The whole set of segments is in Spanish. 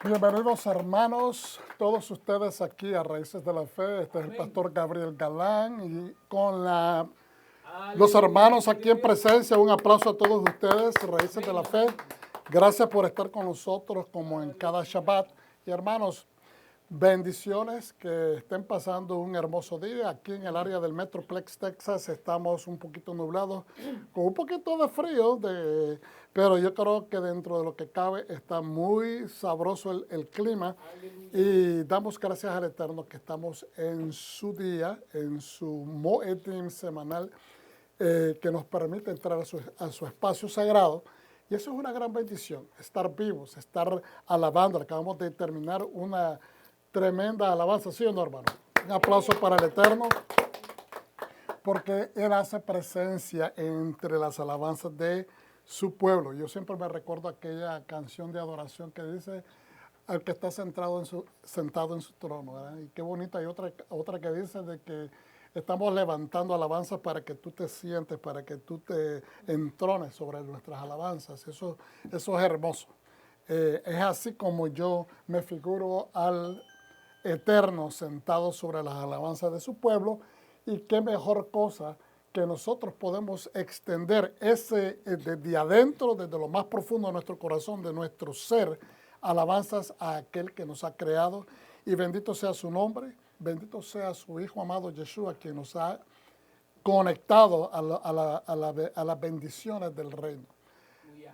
Bienvenidos hermanos, todos ustedes aquí a Raíces de la Fe. Este es el pastor Gabriel Galán y con los hermanos aquí en presencia. Un aplauso a todos ustedes, Raíces de la Fe. Gracias por estar con nosotros como en cada Shabbat. Y hermanos, bendiciones, que estén pasando un hermoso día. Aquí en el área del Metroplex, Texas, estamos un poquito nublados, con un poquito de frío, pero yo creo que dentro de lo que cabe está muy sabroso el clima. Y damos gracias al Eterno que estamos en su día, en su Moedim semanal, que nos permite entrar a su espacio sagrado. Y eso es una gran bendición, estar vivos, estar alabando. Acabamos de terminar una tremenda alabanza, ¿sí o no, hermano? Un aplauso para el Eterno, porque Él hace presencia entre las alabanzas de su pueblo. Yo siempre me recuerdo aquella canción de adoración que dice, al que está sentado en su trono, ¿verdad? Y qué bonita. Hay otra que dice de que estamos levantando alabanzas para que tú te sientes, para que tú te entrones sobre nuestras alabanzas. Eso es hermoso. Es así como yo me figuro al Eterno sentado sobre las alabanzas de su pueblo, y qué mejor cosa que nosotros podemos extender desde adentro, desde lo más profundo de nuestro corazón, de nuestro ser, alabanzas a aquel que nos ha creado. Y bendito sea su nombre, bendito sea su Hijo amado Yeshua, quien nos ha conectado a las bendiciones del reino.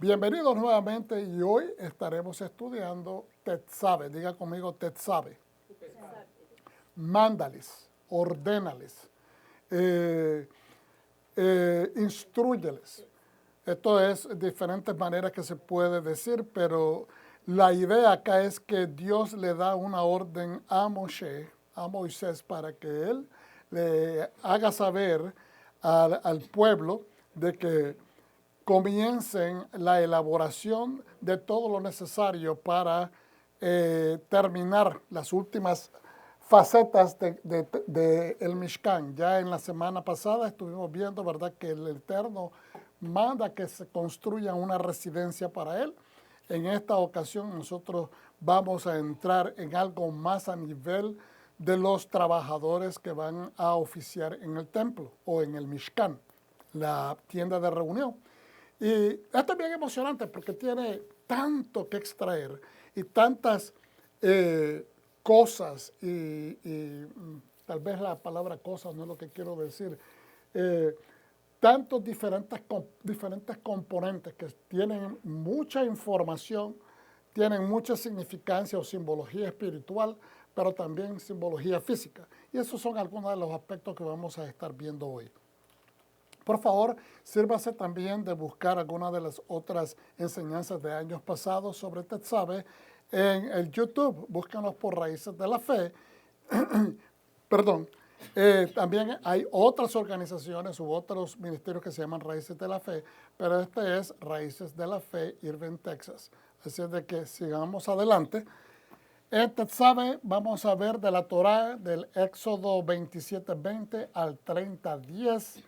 Bienvenidos nuevamente, y hoy estaremos estudiando Tetzabe. Diga conmigo Tetzabe. Mándales, ordénales, instrúyeles. Esto es diferentes maneras que se puede decir, pero la idea acá es que Dios le da una orden a Moisés, para que él le haga saber al pueblo de que comiencen la elaboración de todo lo necesario para terminar las últimas facetas de el Mishkan. Ya en la semana pasada estuvimos viendo, ¿verdad?, que el Eterno manda que se construya una residencia para Él. En esta ocasión nosotros vamos a entrar en algo más a nivel de los trabajadores que van a oficiar en el templo o en el Mishkan, la tienda de reunión. Y esto es bien emocionante porque tiene tanto que extraer y tantas cosas, y tal vez la palabra cosas no es lo que quiero decir, tantos diferentes componentes que tienen mucha información, tienen mucha significancia o simbología espiritual, pero también simbología física. Y esos son algunos de los aspectos que vamos a estar viendo hoy. Por favor, sírvase también de buscar algunas de las otras enseñanzas de años pasados sobre Tetzabe en el YouTube. Búsquenlos por Raíces de la Fe. Perdón. También hay otras organizaciones u otros ministerios que se llaman Raíces de la Fe, pero este es Raíces de la Fe, Irving, Texas. Así es de que sigamos adelante. En Tetzabe vamos a ver de la Torá, del Éxodo 27:20 al 30:10.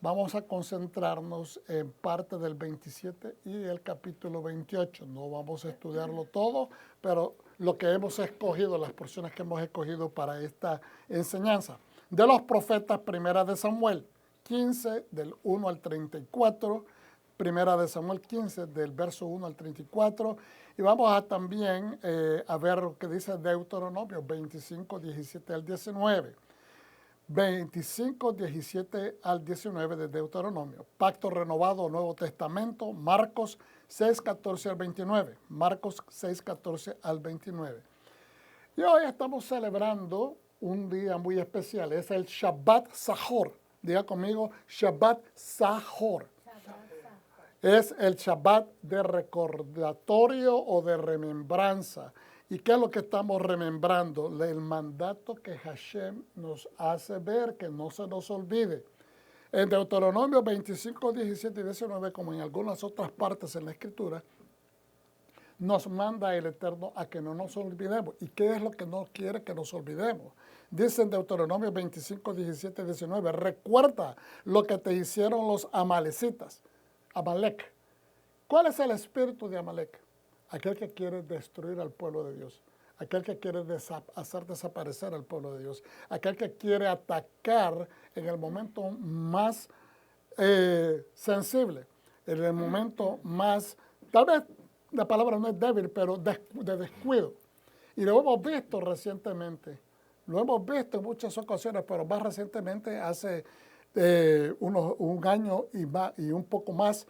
Vamos a concentrarnos en parte del 27 y el capítulo 28. No vamos a estudiarlo todo, pero lo que hemos escogido, las porciones que hemos escogido para esta enseñanza. De los profetas, Primera de Samuel 15, del 1 al 34. Primera de Samuel 15, del verso 1 al 34. Y vamos a también a ver lo que dice Deuteronomio 25, 17 al 19. 25, 17 al 19 de Deuteronomio. Pacto renovado, Nuevo Testamento, Marcos 6, 14 al 29. Marcos 6, 14 al 29. Y hoy estamos celebrando un día muy especial. Es el Shabbat Sahor. Diga conmigo, Shabbat Sahor. Es el Shabbat de recordatorio o de remembranza. ¿Y qué es lo que estamos remembrando? El mandato que Hashem nos hace ver, que no se nos olvide. En Deuteronomio 25, 17 y 19, como en algunas otras partes en la Escritura, nos manda el Eterno a que no nos olvidemos. ¿Y qué es lo que no quiere que nos olvidemos? Dice en Deuteronomio 25, 17 y 19, recuerda lo que te hicieron los amalecitas, Amalek, ¿Cuál es el espíritu de Amalek? Aquel que quiere destruir al pueblo de Dios, aquel que quiere hacer desaparecer al pueblo de Dios, aquel que quiere atacar en el momento más sensible, en el momento más, tal vez la palabra no es débil, pero de descuido. Y lo hemos visto recientemente, lo hemos visto en muchas ocasiones, pero más recientemente hace un año y un poco más,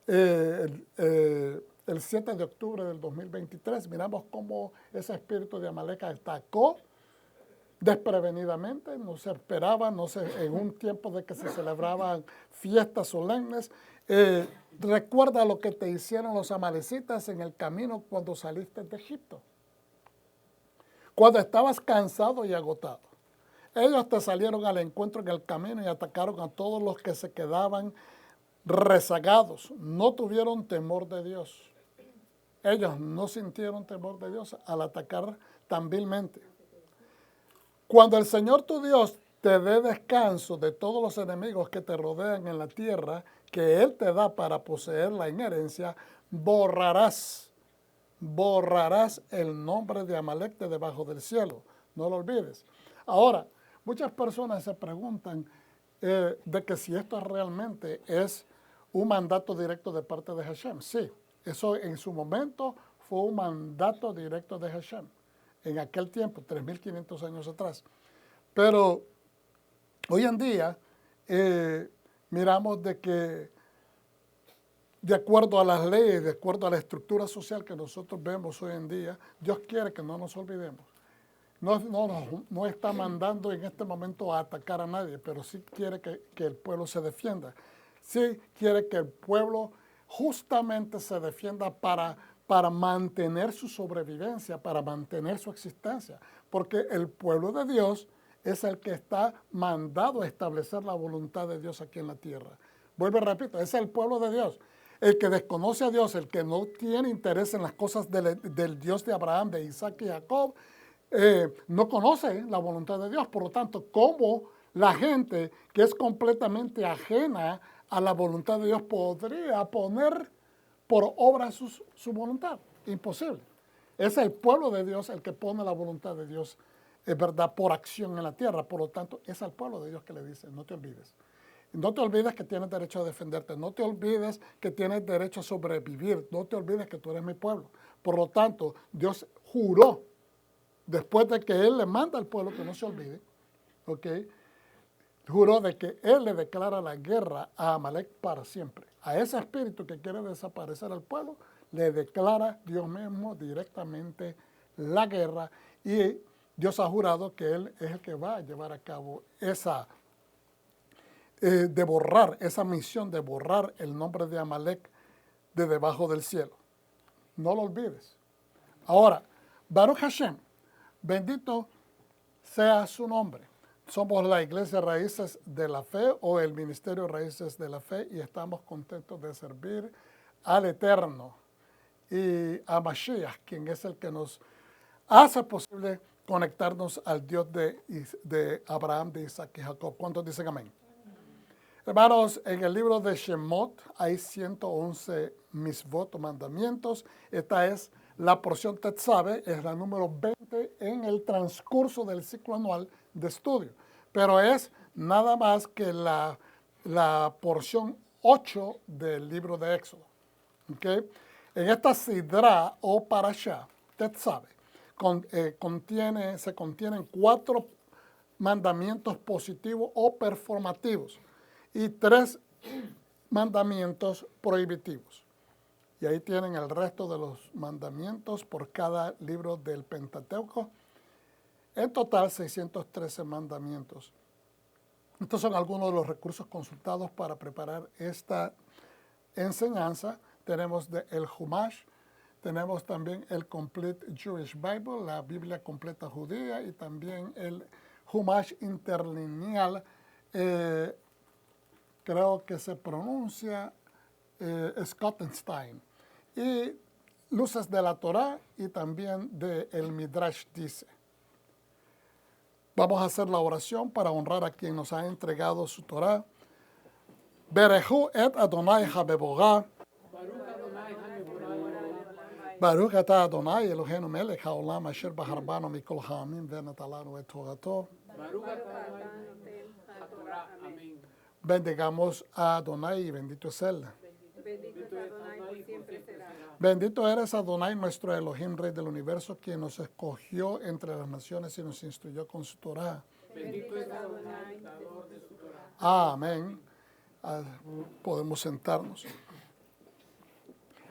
el 7 de octubre del 2023, miramos cómo ese espíritu de Amalek atacó desprevenidamente, no se esperaba, no se, en un tiempo de que se celebraban fiestas solemnes. Recuerda lo que te hicieron los amalecitas en el camino cuando saliste de Egipto, cuando estabas cansado y agotado. Ellos te salieron al encuentro en el camino y atacaron a todos los que se quedaban rezagados. No tuvieron temor de Dios. Ellos no sintieron temor de Dios al atacar tan vilmente. Cuando el Señor tu Dios te dé descanso de todos los enemigos que te rodean en la tierra, que Él te da para poseerla en herencia, borrarás el nombre de Amalek de debajo del cielo. No lo olvides. Ahora, muchas personas se preguntan de que si esto realmente es un mandato directo de parte de Hashem. Sí, eso en su momento fue un mandato directo de Hashem. En aquel tiempo, 3.500 años atrás. Pero hoy en día miramos de que de acuerdo a las leyes, de acuerdo a la estructura social que nosotros vemos hoy en día, Dios quiere que no nos olvidemos. No está mandando en este momento a atacar a nadie, pero sí quiere que el pueblo se defienda. Sí quiere que el pueblo justamente se defienda para mantener su sobrevivencia, para mantener su existencia. Porque el pueblo de Dios es el que está mandado a establecer la voluntad de Dios aquí en la tierra. Vuelvo y repito, es el pueblo de Dios. El que desconoce a Dios, el que no tiene interés en las cosas del Dios de Abraham, de Isaac y Jacob, no conoce la voluntad de Dios. Por lo tanto, ¿cómo la gente que es completamente ajena a la voluntad de Dios podría poner por obra su voluntad? Imposible. Es el pueblo de Dios el que pone la voluntad de Dios, es verdad, por acción en la tierra. Por lo tanto, es al pueblo de Dios que le dice, no te olvides. No te olvides que tienes derecho a defenderte. No te olvides que tienes derecho a sobrevivir. No te olvides que tú eres mi pueblo. Por lo tanto, Dios juró, después de que Él le manda al pueblo que no se olvide, ¿ok? Juró de que Él le declara la guerra a Amalek para siempre. A ese espíritu que quiere desaparecer al pueblo, le declara Dios mismo directamente la guerra, y Dios ha jurado que Él es el que va a llevar a cabo esa misión de borrar el nombre de Amalek de debajo del cielo. No lo olvides. Ahora, Baruch Hashem, bendito sea su nombre. Somos la Iglesia Raíces de la Fe, o el Ministerio Raíces de la Fe, y estamos contentos de servir al Eterno y a Mashiach, quien es el que nos hace posible conectarnos al Dios de Abraham, de Isaac y Jacob. ¿Cuántos dicen amén? Hermanos, en el libro de Shemot hay 111 misvot o mandamientos. Esta es la porción Tetzabe, es la número 20 en el transcurso del ciclo anual de estudio. Pero es nada más que la porción 8 del libro de Éxodo. ¿Okay? En esta sidra o parashá, Tetzabe, se contienen 4 mandamientos positivos o performativos y 3 mandamientos prohibitivos. Y ahí tienen el resto de los mandamientos por cada libro del Pentateuco. En total, 613 mandamientos. Estos son algunos de los recursos consultados para preparar esta enseñanza. Tenemos el Humash, tenemos también el Complete Jewish Bible, la Biblia completa judía, y también el Humash interlineal, creo que se pronuncia Schottenstein, y Luces de la Torá, y también de el Midrash dice. Vamos a hacer la oración para honrar a quien nos ha entregado su Torá. Berehu et Adonai habebogá. Baruch atah Adonai Eloheinu melech haolam asher baharbanu mikol ha'amim ve'natalanu et torato. Baruch atah Adonai HaTorah. Amén. Bendigamos a Adonai y bendito es Él. Bendito es Adonai, por siempre será. Bendito eres Adonai, nuestro Elohim, Rey del universo, quien nos escogió entre las naciones y nos instruyó con su Torah. Bendito es Adonai, dador de su Torah. Amén. Podemos sentarnos.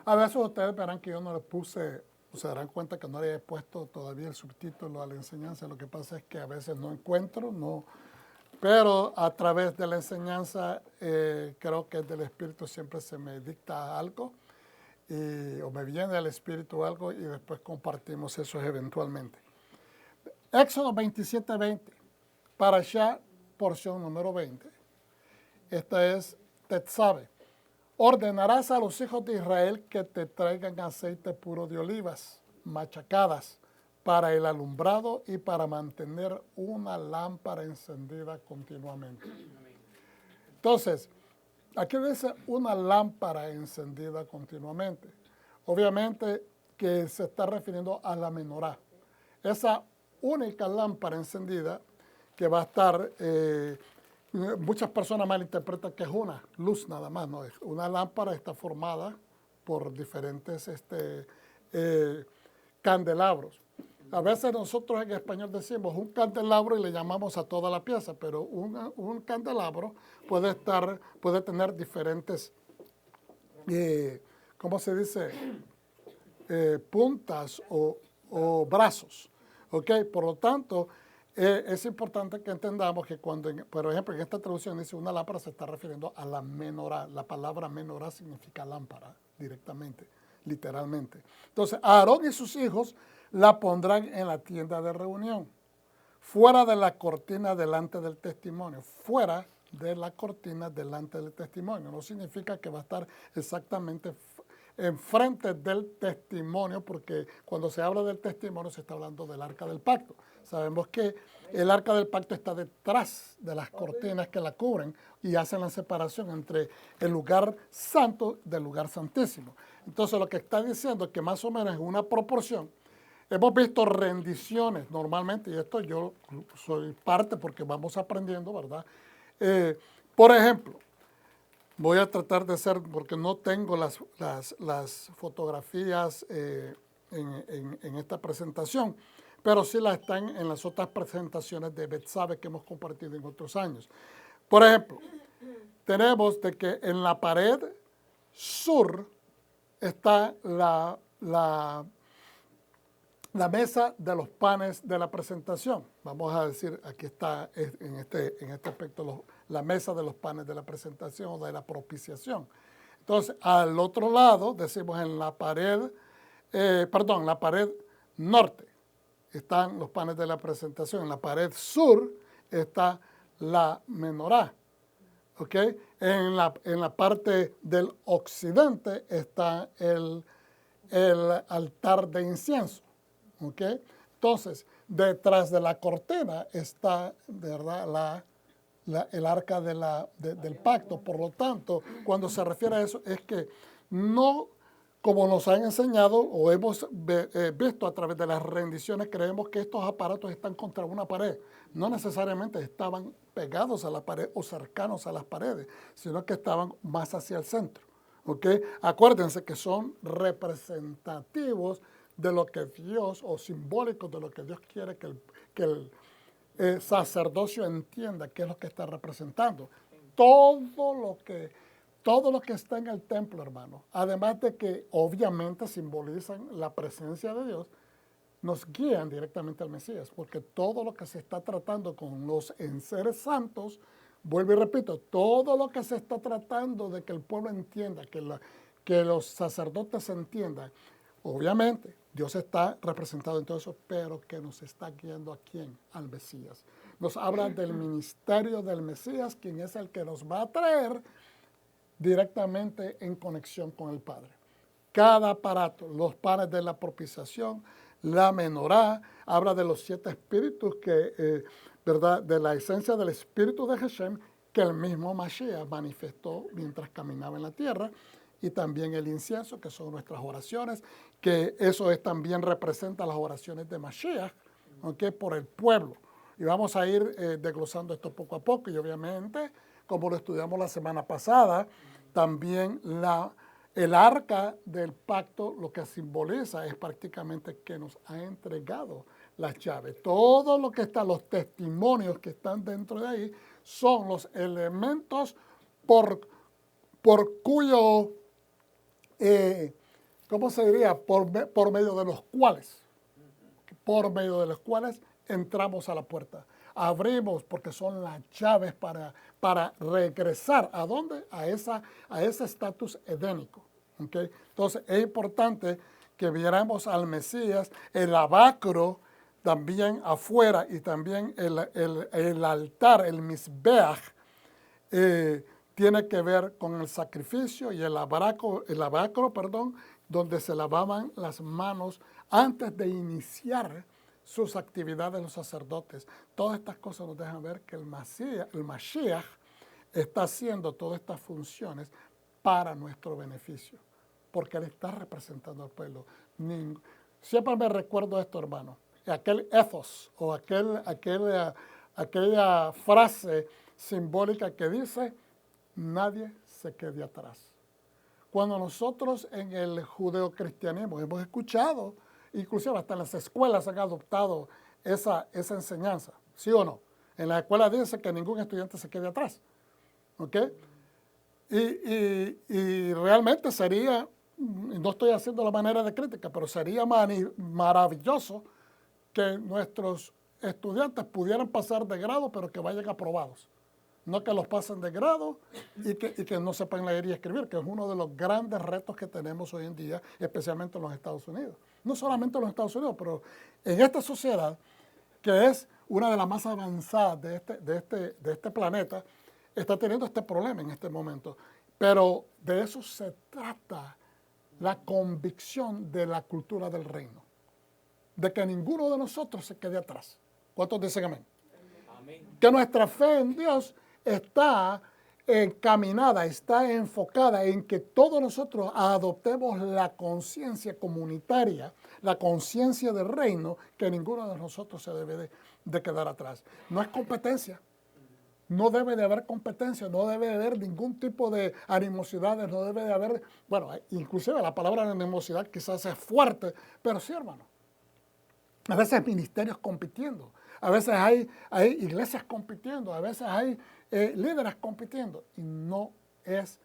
A veces ustedes verán que yo no le puse, o se darán cuenta que no le he puesto todavía el subtítulo a la enseñanza. Lo que pasa es que a veces no encuentro, pero a través de la enseñanza creo que del Espíritu siempre se me dicta algo o me viene del Espíritu algo y después compartimos eso eventualmente. Éxodo 27:20, Parashá, porción número 20. Esta es Tetzabe. Ordenarás a los hijos de Israel que te traigan aceite puro de olivas machacadas para el alumbrado y para mantener una lámpara encendida continuamente. Entonces, aquí dice una lámpara encendida continuamente. Obviamente que se está refiriendo a la menorá. Esa única lámpara encendida que va a estar, muchas personas malinterpretan que es una luz nada más, no es. Una lámpara está formada por diferentes candelabros. A veces nosotros en español decimos un candelabro y le llamamos a toda la pieza, pero un candelabro puede tener diferentes, ¿cómo se dice? Puntas o brazos. ¿Ok? Por lo tanto, es importante que entendamos que cuando, por ejemplo, en esta traducción dice una lámpara, se está refiriendo a la menorá. La palabra menorá significa lámpara directamente, literalmente. Entonces, Aarón y sus hijos la pondrán en la tienda de reunión, fuera de la cortina delante del testimonio, fuera de la cortina delante del testimonio. No significa que va a estar exactamente enfrente del testimonio, porque cuando se habla del testimonio se está hablando del arca del pacto. Sabemos que el arca del pacto está detrás de las cortinas que la cubren y hacen la separación entre el lugar santo del lugar santísimo. Entonces lo que está diciendo es que más o menos en una proporción, hemos visto rendiciones normalmente, y esto yo soy parte porque vamos aprendiendo, ¿verdad? Por ejemplo, voy a tratar de ser, porque no tengo las fotografías en esta presentación, pero sí las están en las otras presentaciones de Betsabe que hemos compartido en otros años. Por ejemplo, tenemos de que en la pared sur está la mesa de los panes de la presentación. Vamos a decir, aquí está en este aspecto la mesa de los panes de la presentación o de la propiciación. Entonces, al otro lado, decimos en la pared, la pared norte están los panes de la presentación. En la pared sur está la menorá. ¿Ok? En la parte del occidente está el altar de incienso. ¿Ok? Entonces, detrás de la cortina está, ¿verdad?, el arca del pacto. Por lo tanto, cuando se refiere a eso, es que no, como nos han enseñado o hemos visto a través de las rendiciones, creemos que estos aparatos están contra una pared. No necesariamente estaban pegados a la pared o cercanos a las paredes, sino que estaban más hacia el centro. ¿Ok? Acuérdense que son representativos de lo que Dios, o simbólicos de lo que Dios quiere que el sacerdocio entienda qué es lo que está representando. Todo lo que está en el templo, hermano, además de que obviamente simbolizan la presencia de Dios, nos guían directamente al Mesías, porque todo lo que se está tratando con los enseres santos, vuelvo y repito, todo lo que se está tratando de que el pueblo entienda, que los sacerdotes entiendan, obviamente Dios está representado en todo eso, pero que nos está guiando ¿a quién? Al Mesías. Nos habla del ministerio del Mesías, quien es el que nos va a traer directamente en conexión con el Padre. Cada aparato, los panes de la propiciación, la menorá, habla de los 7 espíritus ¿verdad?, de la esencia del espíritu de Hashem que el mismo Mashiach manifestó mientras caminaba en la tierra y también el incienso, que son nuestras oraciones, que eso es, también representa las oraciones de Mashiach, ¿okay? Por el pueblo. Y vamos a ir desglosando esto poco a poco y obviamente, como lo estudiamos la semana pasada, también el arca del pacto lo que simboliza es prácticamente que nos ha entregado las llaves. Todo lo que está, los testimonios que están dentro de ahí, son los elementos por cuyo, ¿cómo se diría? Por medio de los cuales entramos a la puerta. Abrimos porque son las llaves para regresar. ¿A dónde? A ese estatus edénico. ¿Okay? Entonces es importante que viéramos al Mesías, el lavacro también afuera y también el altar, el Mizbeach, tiene que ver con el sacrificio y el lavacro, donde se lavaban las manos antes de iniciar sus actividades los sacerdotes. Todas estas cosas nos dejan ver que el Mashiach está haciendo todas estas funciones para nuestro beneficio, porque Él está representando al pueblo. Siempre me recuerdo esto, hermano, aquel ethos o aquella frase simbólica que dice, nadie se quede atrás. Cuando nosotros en el judeocristianismo hemos escuchado, inclusive hasta en las escuelas han adoptado esa enseñanza, ¿sí o no? En la escuela dice que ningún estudiante se quede atrás, ¿ok? Y realmente sería, no estoy haciendo la manera de crítica, pero sería maravilloso que nuestros estudiantes pudieran pasar de grado, pero que vayan aprobados. No que los pasen de grado y que no sepan leer y escribir, que es uno de los grandes retos que tenemos hoy en día, especialmente en los Estados Unidos. No solamente en los Estados Unidos, pero en esta sociedad, que es una de las más avanzadas de este planeta, está teniendo este problema en este momento. Pero de eso se trata la convicción de la cultura del reino, de que ninguno de nosotros se quede atrás. ¿Cuántos dicen amén? Amén. Que nuestra fe en Dios está encaminada, está enfocada en que todos nosotros adoptemos la conciencia comunitaria, la conciencia del reino, que ninguno de nosotros se debe de quedar atrás. No es competencia, no debe de haber competencia, no debe de haber ningún tipo de animosidades, no debe de haber, bueno, inclusive la palabra animosidad quizás es fuerte, pero sí, hermano. A veces ministerios compitiendo, a veces hay iglesias compitiendo, a veces hay líderes compitiendo, y no es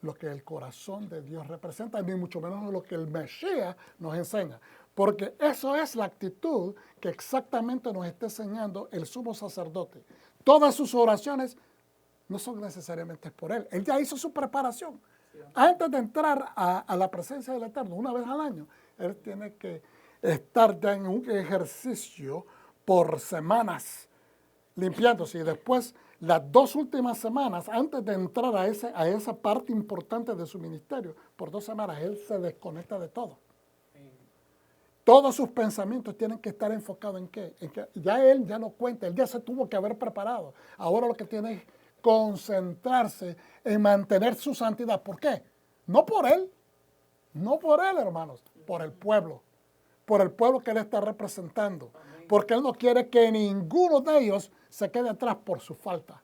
lo que el corazón de Dios representa, ni mucho menos lo que el Mesías nos enseña. Porque eso es la actitud que exactamente nos está enseñando el sumo sacerdote. Todas sus oraciones no son necesariamente por él. Él ya hizo su preparación. Antes de entrar a la presencia del Eterno, una vez al año, él tiene que estar ya en un ejercicio por semanas, limpiándose. Y después, las 2 últimas semanas, antes de entrar a esa parte importante de su ministerio, por 2 semanas, él se desconecta de todo. Todos sus pensamientos tienen que estar enfocados en qué. En que ya él ya no cuenta, él ya se tuvo que haber preparado. Ahora lo que tiene es concentrarse en mantener su santidad. ¿Por qué? No por él, hermanos, por el pueblo. Por el pueblo que él está representando. Porque él no quiere que ninguno de ellos se quede atrás por su falta.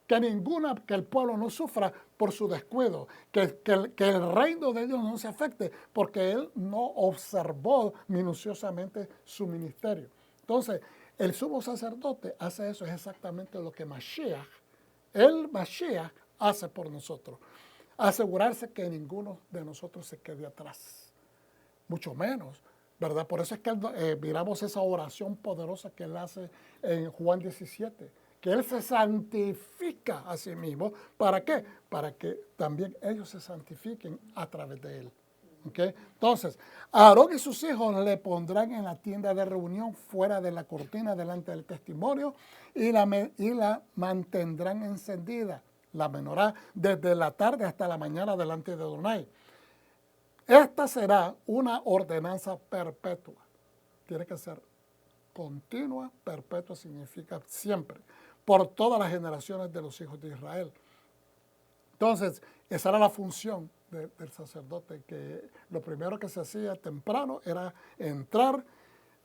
Que el pueblo no sufra por su descuido, que el reino de Dios no se afecte porque él no observó minuciosamente su ministerio. Entonces, el sumo sacerdote hace eso, es exactamente lo que el Mashiach hace por nosotros. Asegurarse que ninguno de nosotros se quede atrás, mucho menos, ¿verdad? Por eso es que miramos esa oración poderosa que él hace en Juan 17, que él se santifica a sí mismo. ¿Para qué? Para que también ellos se santifiquen a través de él. ¿Okay? Entonces, Aarón y sus hijos le pondrán en la tienda de reunión fuera de la cortina delante del testimonio y la mantendrán encendida, la menorá, desde la tarde hasta la mañana delante de Adonai. Esta será una ordenanza perpetua. Tiene que ser continua, perpetua significa siempre, por todas las generaciones de los hijos de Israel. Entonces, esa era la función del sacerdote, que lo primero que se hacía temprano era entrar,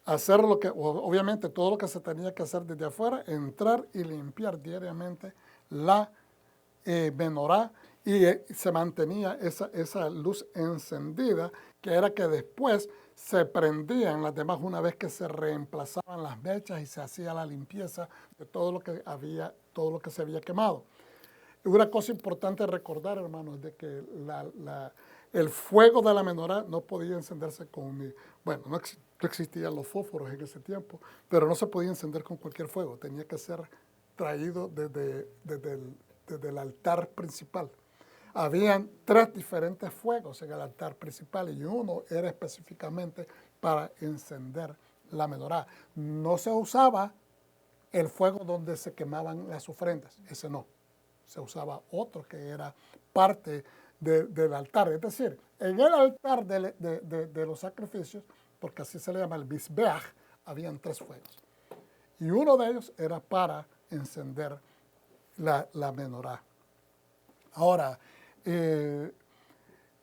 hacer lo que, obviamente todo lo que se tenía que hacer desde afuera, entrar y limpiar diariamente la menorá, y se mantenía esa luz encendida, que era que después se prendían las demás una vez que se reemplazaban las mechas y se hacía la limpieza de todo lo que se había quemado. Y una cosa importante recordar, hermanos, de que el fuego de la menorá no podía encenderse con, bueno, no existían los fósforos en ese tiempo, pero no se podía encender con cualquier fuego, tenía que ser traído desde el altar principal. Habían 3 diferentes fuegos en el altar principal y uno era específicamente para encender la menorá. No se usaba el fuego donde se quemaban las ofrendas, ese no. Se usaba otro que era parte del altar. Es decir, en el altar de los sacrificios, porque así se le llama el Mizbeach, habían 3 fuegos. Y uno de ellos era para encender la menorá. Ahora,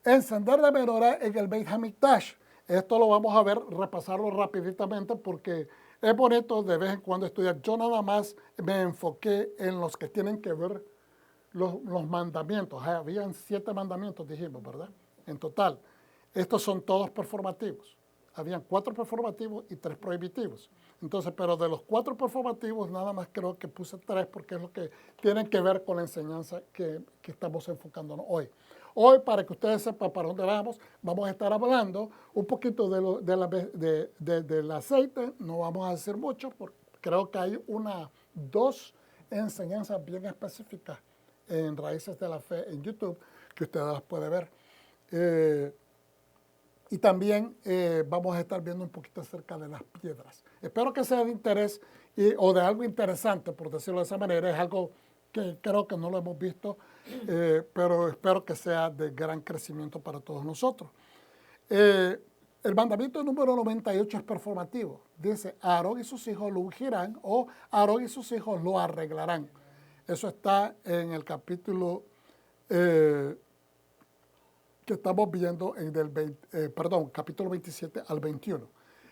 encender la menorá en el Beit HaMikdash. Esto lo vamos a ver, repasarlo rapiditamente porque es bonito de vez en cuando estudiar. Yo nada más me enfoqué en los que tienen que ver los mandamientos. Habían 7 mandamientos, dijimos, ¿verdad? En total. Estos son todos performativos. Habían 4 performativos y 3 prohibitivos. Entonces, pero de los 4 performativos, nada más creo que puse 3 porque es lo que tienen que ver con la enseñanza que estamos enfocándonos hoy. Hoy, para que ustedes sepan para dónde vamos a estar hablando un poquito del aceite. No vamos a decir mucho, porque creo que hay 2 enseñanzas bien específicas en Raíces de la Fe en YouTube que ustedes las pueden ver. Y también vamos a estar viendo un poquito acerca de las piedras. Espero que sea de interés o de algo interesante, por decirlo de esa manera. Es algo que creo que no lo hemos visto, pero espero que sea de gran crecimiento para todos nosotros. El mandamiento número 98 es performativo. Dice, Aarón y sus hijos lo ungirán o Aarón y sus hijos lo arreglarán. Eso está en el capítulo que estamos viendo en capítulo 27 al 21.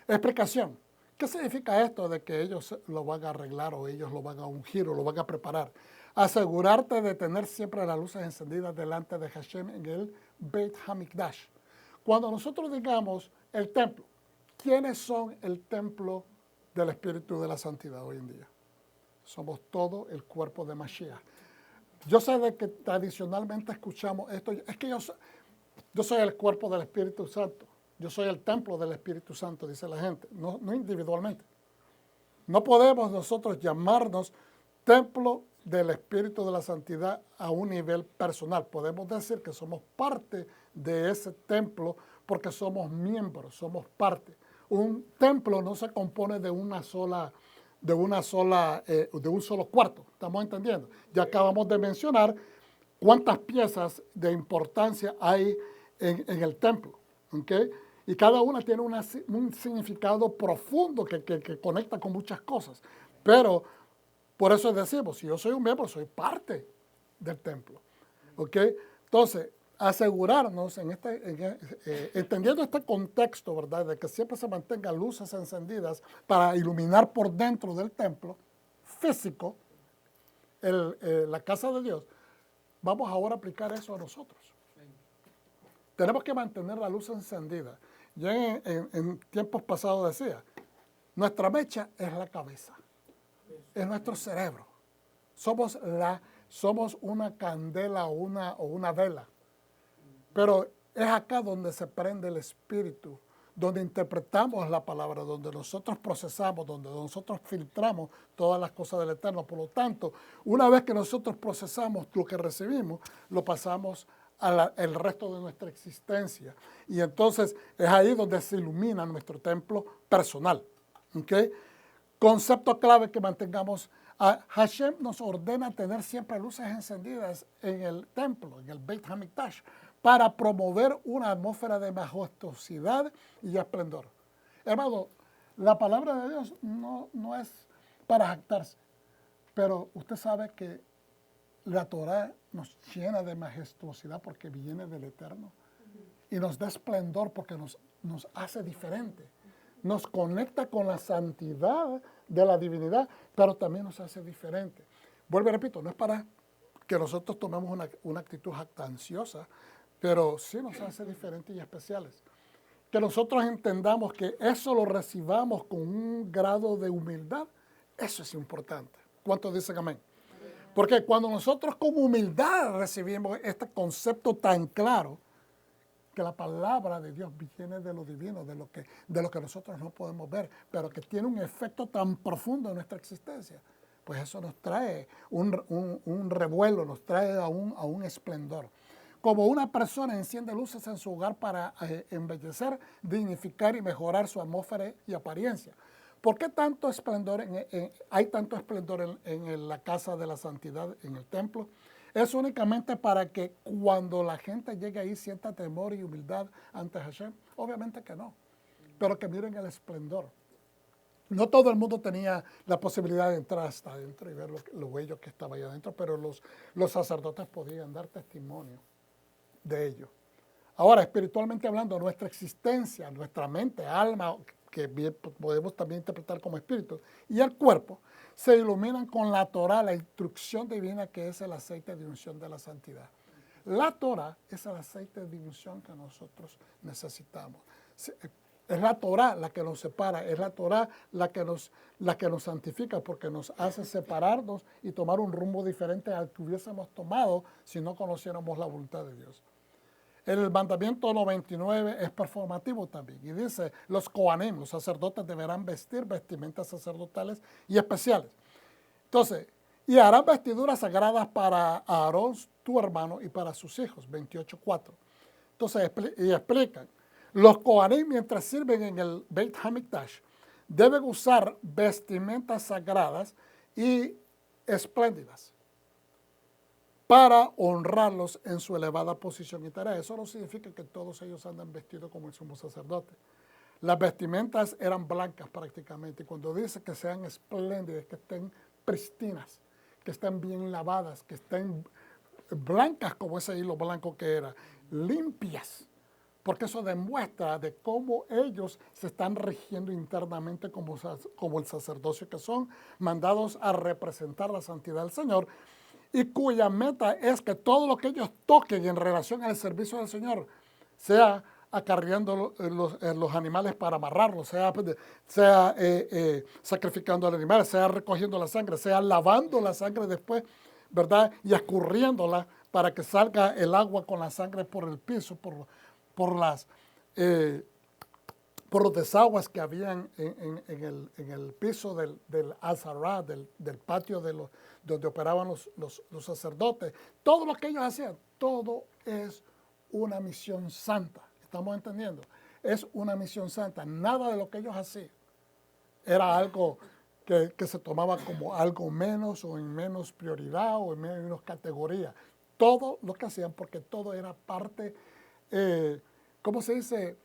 Explicación. ¿Qué significa esto de que ellos lo van a arreglar o ellos lo van a ungir o lo van a preparar? Asegurarte de tener siempre las luces encendidas delante de Hashem en el Beit HaMikdash. Cuando nosotros digamos el templo, ¿quiénes son el templo del Espíritu de la Santidad hoy en día? Somos todo el cuerpo de Mashiach. Yo sé de que tradicionalmente escuchamos esto, es que yo soy el cuerpo del Espíritu Santo. Yo soy el templo del Espíritu Santo, dice la gente, no individualmente. No podemos nosotros llamarnos templo del Espíritu de la Santidad a un nivel personal. Podemos decir que somos parte de ese templo porque somos miembros, somos parte. Un templo no se compone de un solo cuarto. ¿Estamos entendiendo? Ya acabamos de mencionar cuántas piezas de importancia hay en el templo, ¿ok? Y cada una tiene un significado profundo que conecta con muchas cosas. Pero por eso decimos, si yo soy un miembro, soy parte del templo, ¿ok? Entonces, asegurarnos, entendiendo este contexto, ¿verdad?, de que siempre se mantengan luces encendidas para iluminar por dentro del templo físico, la casa de Dios, vamos ahora a aplicar eso a nosotros. Tenemos que mantener la luz encendida. Yo en tiempos pasados decía, nuestra mecha es la cabeza, es nuestro cerebro. Somos una candela o una vela. Pero es acá donde se prende el espíritu, donde interpretamos la palabra, donde nosotros procesamos, donde nosotros filtramos todas las cosas del Eterno. Por lo tanto, una vez que nosotros procesamos lo que recibimos, lo pasamos al resto de nuestra existencia. Y entonces es ahí donde se ilumina nuestro templo personal. ¿Okay? Concepto clave que mantengamos. Hashem nos ordena tener siempre luces encendidas en el templo, en el Beit HaMikdash, para promover una atmósfera de majestuosidad y esplendor. Hermano, la palabra de Dios no es para jactarse, pero usted sabe que la Torah nos llena de majestuosidad porque viene del Eterno. Y nos da esplendor porque nos hace diferente. Nos conecta con la santidad de la divinidad, pero también nos hace diferente. Vuelvo y repito, no es para que nosotros tomemos una actitud jactanciosa, pero sí nos hace diferentes y especiales. Que nosotros entendamos que eso lo recibamos con un grado de humildad, eso es importante. ¿Cuántos dicen amén? Porque cuando nosotros con humildad recibimos este concepto tan claro, que la palabra de Dios viene de lo divino, de lo que nosotros no podemos ver, pero que tiene un efecto tan profundo en nuestra existencia, pues eso nos trae un revuelo, nos trae a un esplendor. Como una persona enciende luces en su hogar para embellecer, dignificar y mejorar su atmósfera y apariencia. ¿Por qué tanto esplendor hay tanto esplendor en la casa de la santidad, en el templo? Es únicamente para que cuando la gente llegue ahí sienta temor y humildad ante Hashem. Obviamente que no, pero que miren el esplendor. No todo el mundo tenía la posibilidad de entrar hasta adentro y ver lo bello que estaba ahí adentro, pero los sacerdotes podían dar testimonio de ello. Ahora, espiritualmente hablando, nuestra existencia, nuestra mente, alma, que bien podemos también interpretar como espíritu, y el cuerpo, se iluminan con la Torah, la instrucción divina que es el aceite de unción de la santidad. La Torah es el aceite de unción que nosotros necesitamos. Es la Torah la que nos separa, es la Torah la que nos santifica porque nos hace separarnos y tomar un rumbo diferente al que hubiésemos tomado si no conociéramos la voluntad de Dios. El mandamiento 99 es performativo también y dice, los Kohanim, los sacerdotes deberán vestir vestimentas sacerdotales y especiales. Entonces, y harán vestiduras sagradas para Aarón, tu hermano, y para sus hijos, 28:4. Entonces, y explican, los Kohanim mientras sirven en el Beit HaMikdash deben usar vestimentas sagradas y espléndidas para honrarlos en su elevada posición y tarea. Eso no significa que todos ellos andan vestidos como el sumo sacerdote. Las vestimentas eran blancas prácticamente. Y cuando dice que sean espléndidas, que estén pristinas, que estén bien lavadas, que estén blancas como ese hilo blanco que era, limpias. Porque eso demuestra de cómo ellos se están rigiendo internamente como el sacerdocio que son, mandados a representar la santidad del Señor, y cuya meta es que todo lo que ellos toquen en relación al servicio del Señor, sea acarreando los animales para amarrarlos, sea sacrificando al animal, sea recogiendo la sangre, sea lavando la sangre después, ¿verdad? Y escurriéndola para que salga el agua con la sangre por el piso, por los desaguas que habían en el piso del Azará, del patio donde operaban los sacerdotes. Todo lo que ellos hacían, todo es una misión santa. ¿Estamos entendiendo? Es una misión santa. Nada de lo que ellos hacían era algo que se tomaba como algo menos o en menos prioridad o en menos categoría. Todo lo que hacían, porque todo era parte, ¿cómo se dice?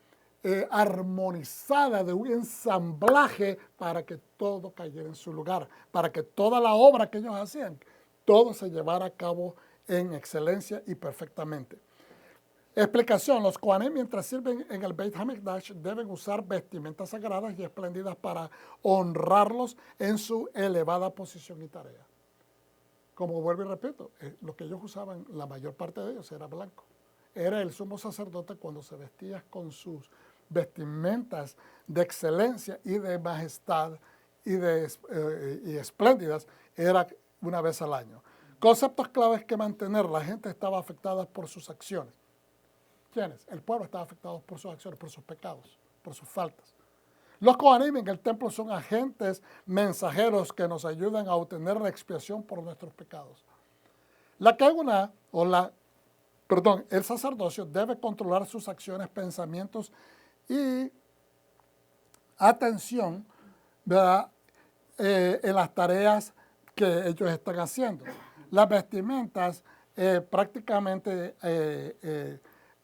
Armonizada de un ensamblaje para que todo cayera en su lugar, para que toda la obra que ellos hacían, todo se llevara a cabo en excelencia y perfectamente. Explicación, los Kohanim mientras sirven en el Beit HaMikdash deben usar vestimentas sagradas y espléndidas para honrarlos en su elevada posición y tarea. Como vuelvo y repito, lo que ellos usaban, la mayor parte de ellos era blanco. Era el sumo sacerdote cuando se vestía con sus vestimentas de excelencia y de majestad y espléndidas, era una vez al año. Conceptos claves que mantener. La gente estaba afectada por sus acciones. ¿Quiénes? El pueblo estaba afectado por sus acciones, por sus pecados, por sus faltas. Los Kohanim en el templo son agentes mensajeros que nos ayudan a obtener la expiación por nuestros pecados. El sacerdocio debe controlar sus acciones, pensamientos y atención, ¿verdad? En las tareas que ellos están haciendo. Las vestimentas prácticamente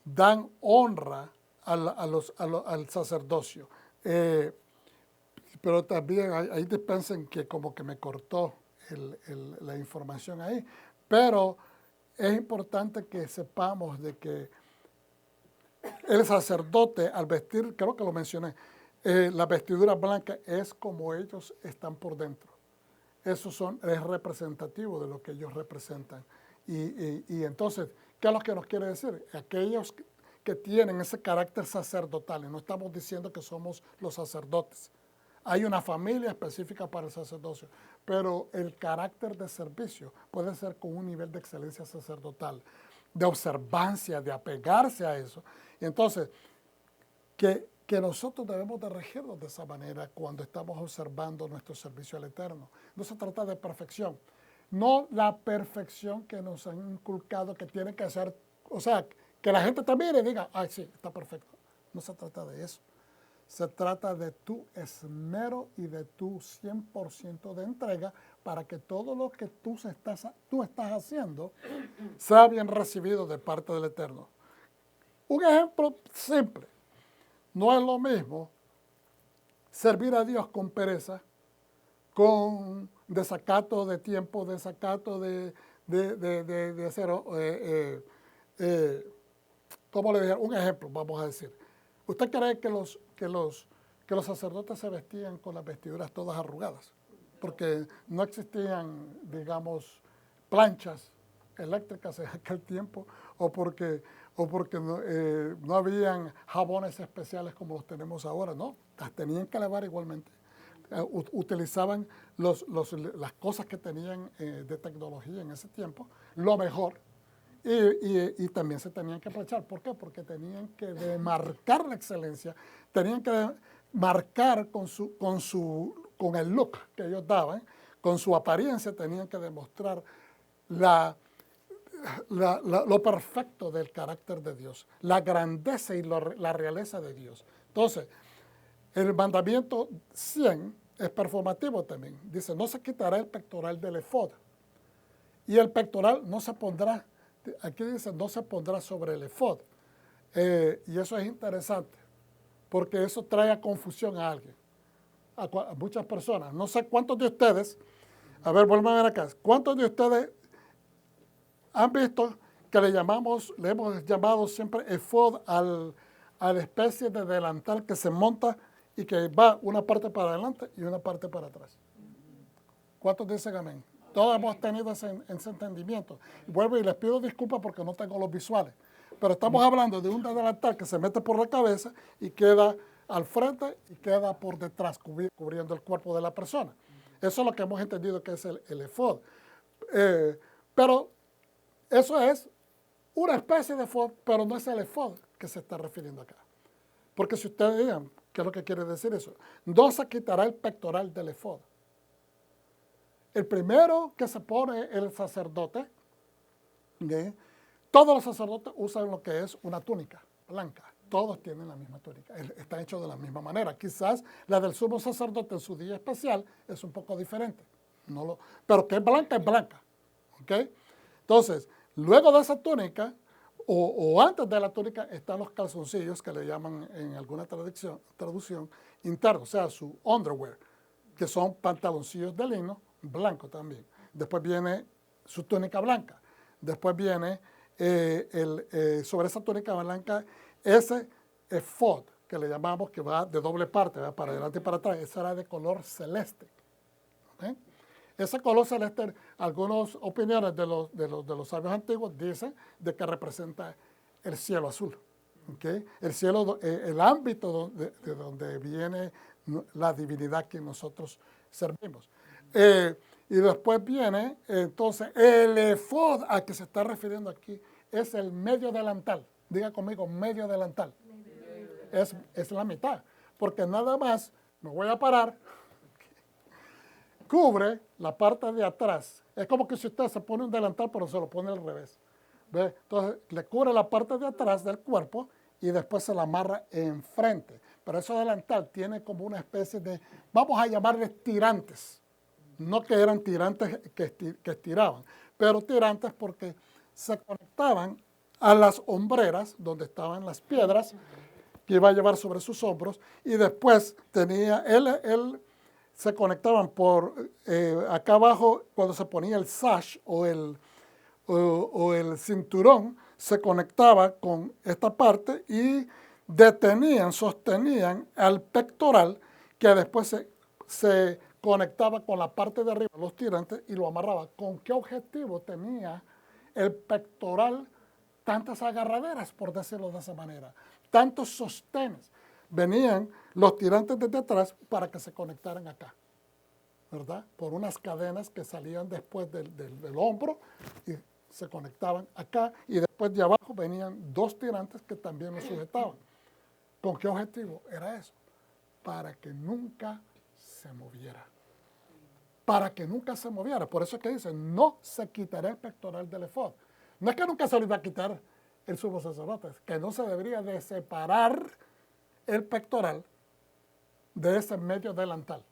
dan honra al sacerdocio. Pero también ahí dispensen que como que me cortó la información ahí, pero es importante que sepamos de que el sacerdote al vestir, creo que lo mencioné, la vestidura blanca es como ellos están por dentro. Eso es representativo de lo que ellos representan. Y entonces, ¿qué es lo que nos quiere decir? Aquellos que tienen ese carácter sacerdotal, y no estamos diciendo que somos los sacerdotes. Hay una familia específica para el sacerdocio, pero el carácter de servicio puede ser con un nivel de excelencia sacerdotal, de observancia, de apegarse a eso. Y entonces, que nosotros debemos de regirnos de esa manera cuando estamos observando nuestro servicio al Eterno. No se trata de perfección, no la perfección que nos han inculcado que tiene que ser, o sea, que la gente te mire y diga, ay, sí, está perfecto. No se trata de eso. Se trata de tu esmero y de tu 100% de entrega para que todo lo que tú estás haciendo sea bien recibido de parte del Eterno. Un ejemplo simple. No es lo mismo servir a Dios con pereza, con desacato de tiempo, desacato de hacer, ¿cómo le dije? Un ejemplo, vamos a decir. ¿Usted cree que los sacerdotes se vestían con las vestiduras todas arrugadas? Porque no existían, digamos, planchas eléctricas en aquel tiempo, o porque no habían jabones especiales como los tenemos ahora, no, las tenían que lavar igualmente. Utilizaban las cosas que tenían de tecnología en ese tiempo, lo mejor, y también se tenían que aprovechar. ¿Por qué? Porque tenían que demarcar la excelencia, tenían que marcar con el look que ellos daban, con su apariencia, tenían que demostrar lo perfecto del carácter de Dios, la grandeza y la realeza de Dios. Entonces, el mandamiento 100 es performativo también. Dice, no se quitará el pectoral del efod. Y el pectoral no se pondrá, aquí dice, no se pondrá sobre el efod. Y eso es interesante, porque eso trae a confusión a alguien, a muchas personas. No sé cuántos de ustedes, a ver, vuelvan a ver acá, ¿cuántos de ustedes han visto que le hemos llamado siempre efod a la especie de delantal que se monta y que va una parte para adelante y una parte para atrás? ¿Cuántos dicen amén? Todos hemos tenido ese entendimiento. Vuelvo y les pido disculpas porque no tengo los visuales. Pero estamos hablando de un delantal que se mete por la cabeza y queda al frente y queda por detrás, cubriendo el cuerpo de la persona. Eso es lo que hemos entendido que es el efod. Pero eso es una especie de efod, pero no es el efod que se está refiriendo acá. Porque si ustedes digan, ¿qué es lo que quiere decir eso? No se quitará el pectoral del efod. El primero que se pone el sacerdote, todos los sacerdotes usan lo que es una túnica blanca. Todos tienen la misma túnica, están hechos de la misma manera. Quizás la del sumo sacerdote en su día especial es un poco diferente. Pero que es blanca. ¿Okay? Entonces, luego de esa túnica, o antes de la túnica, están los calzoncillos, que le llaman en alguna traducción internos, o sea, su underwear, que son pantaloncillos de lino, blanco también. Después viene su túnica blanca. Después viene, sobre esa túnica blanca, ese efod, que le llamamos, que va de doble parte, ¿verdad? Para adelante y para atrás. Ese era de color celeste. ¿Okay? Ese color celeste, algunas opiniones de los sabios antiguos dicen de que representa el cielo azul. ¿Okay? El cielo, el ámbito de donde viene la divinidad que nosotros servimos. Y después viene, entonces, el efod a que se está refiriendo aquí es el medio delantal. Diga conmigo, medio delantal. Es la mitad. Porque nada más, me voy a parar, cubre la parte de atrás. Es como que si usted se pone un delantal, pero se lo pone al revés. ¿Ve? Entonces, le cubre la parte de atrás del cuerpo y después se la amarra enfrente. Pero ese delantal tiene como una especie de, vamos a llamarles tirantes. No que eran tirantes que estiraban, pero tirantes porque se conectaban a las hombreras donde estaban las piedras que iba a llevar sobre sus hombros, y después tenía, él se conectaban por acá abajo cuando se ponía el sash o o el cinturón se conectaba con esta parte y sostenían al pectoral, que después se conectaba con la parte de arriba, los tirantes, y lo amarraba. ¿Con qué objetivo tenía el pectoral tantas agarraderas, por decirlo de esa manera? Tantos sostenes. Venían los tirantes desde atrás para que se conectaran acá, ¿verdad? Por unas cadenas que salían después del hombro y se conectaban acá, y después de abajo venían dos tirantes que también lo sujetaban. ¿Con qué objetivo era eso? Para que nunca se moviera. Para que nunca se moviera. Por eso es que dice, no se quitará el pectoral del efod. No es que nunca se lo iba a quitar el sumo sacerdote, es que no se debería de separar el pectoral de ese medio delantal.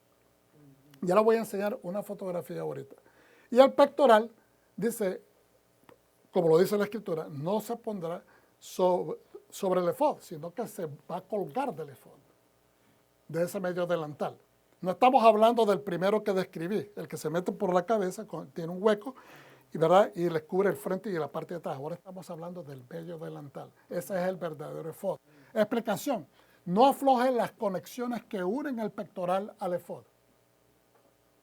Ya les voy a enseñar una fotografía ahorita. Y el pectoral, dice, como lo dice la escritura, no se pondrá sobre el efod, sino que se va a colgar del efod, de ese medio delantal. No estamos hablando del primero que describí, el que se mete por la cabeza, tiene un hueco, ¿verdad? Y le cubre el frente y la parte de atrás. Ahora estamos hablando del medio delantal. Ese es el verdadero efod. Explicación. No aflojen las conexiones que unen el pectoral al efod.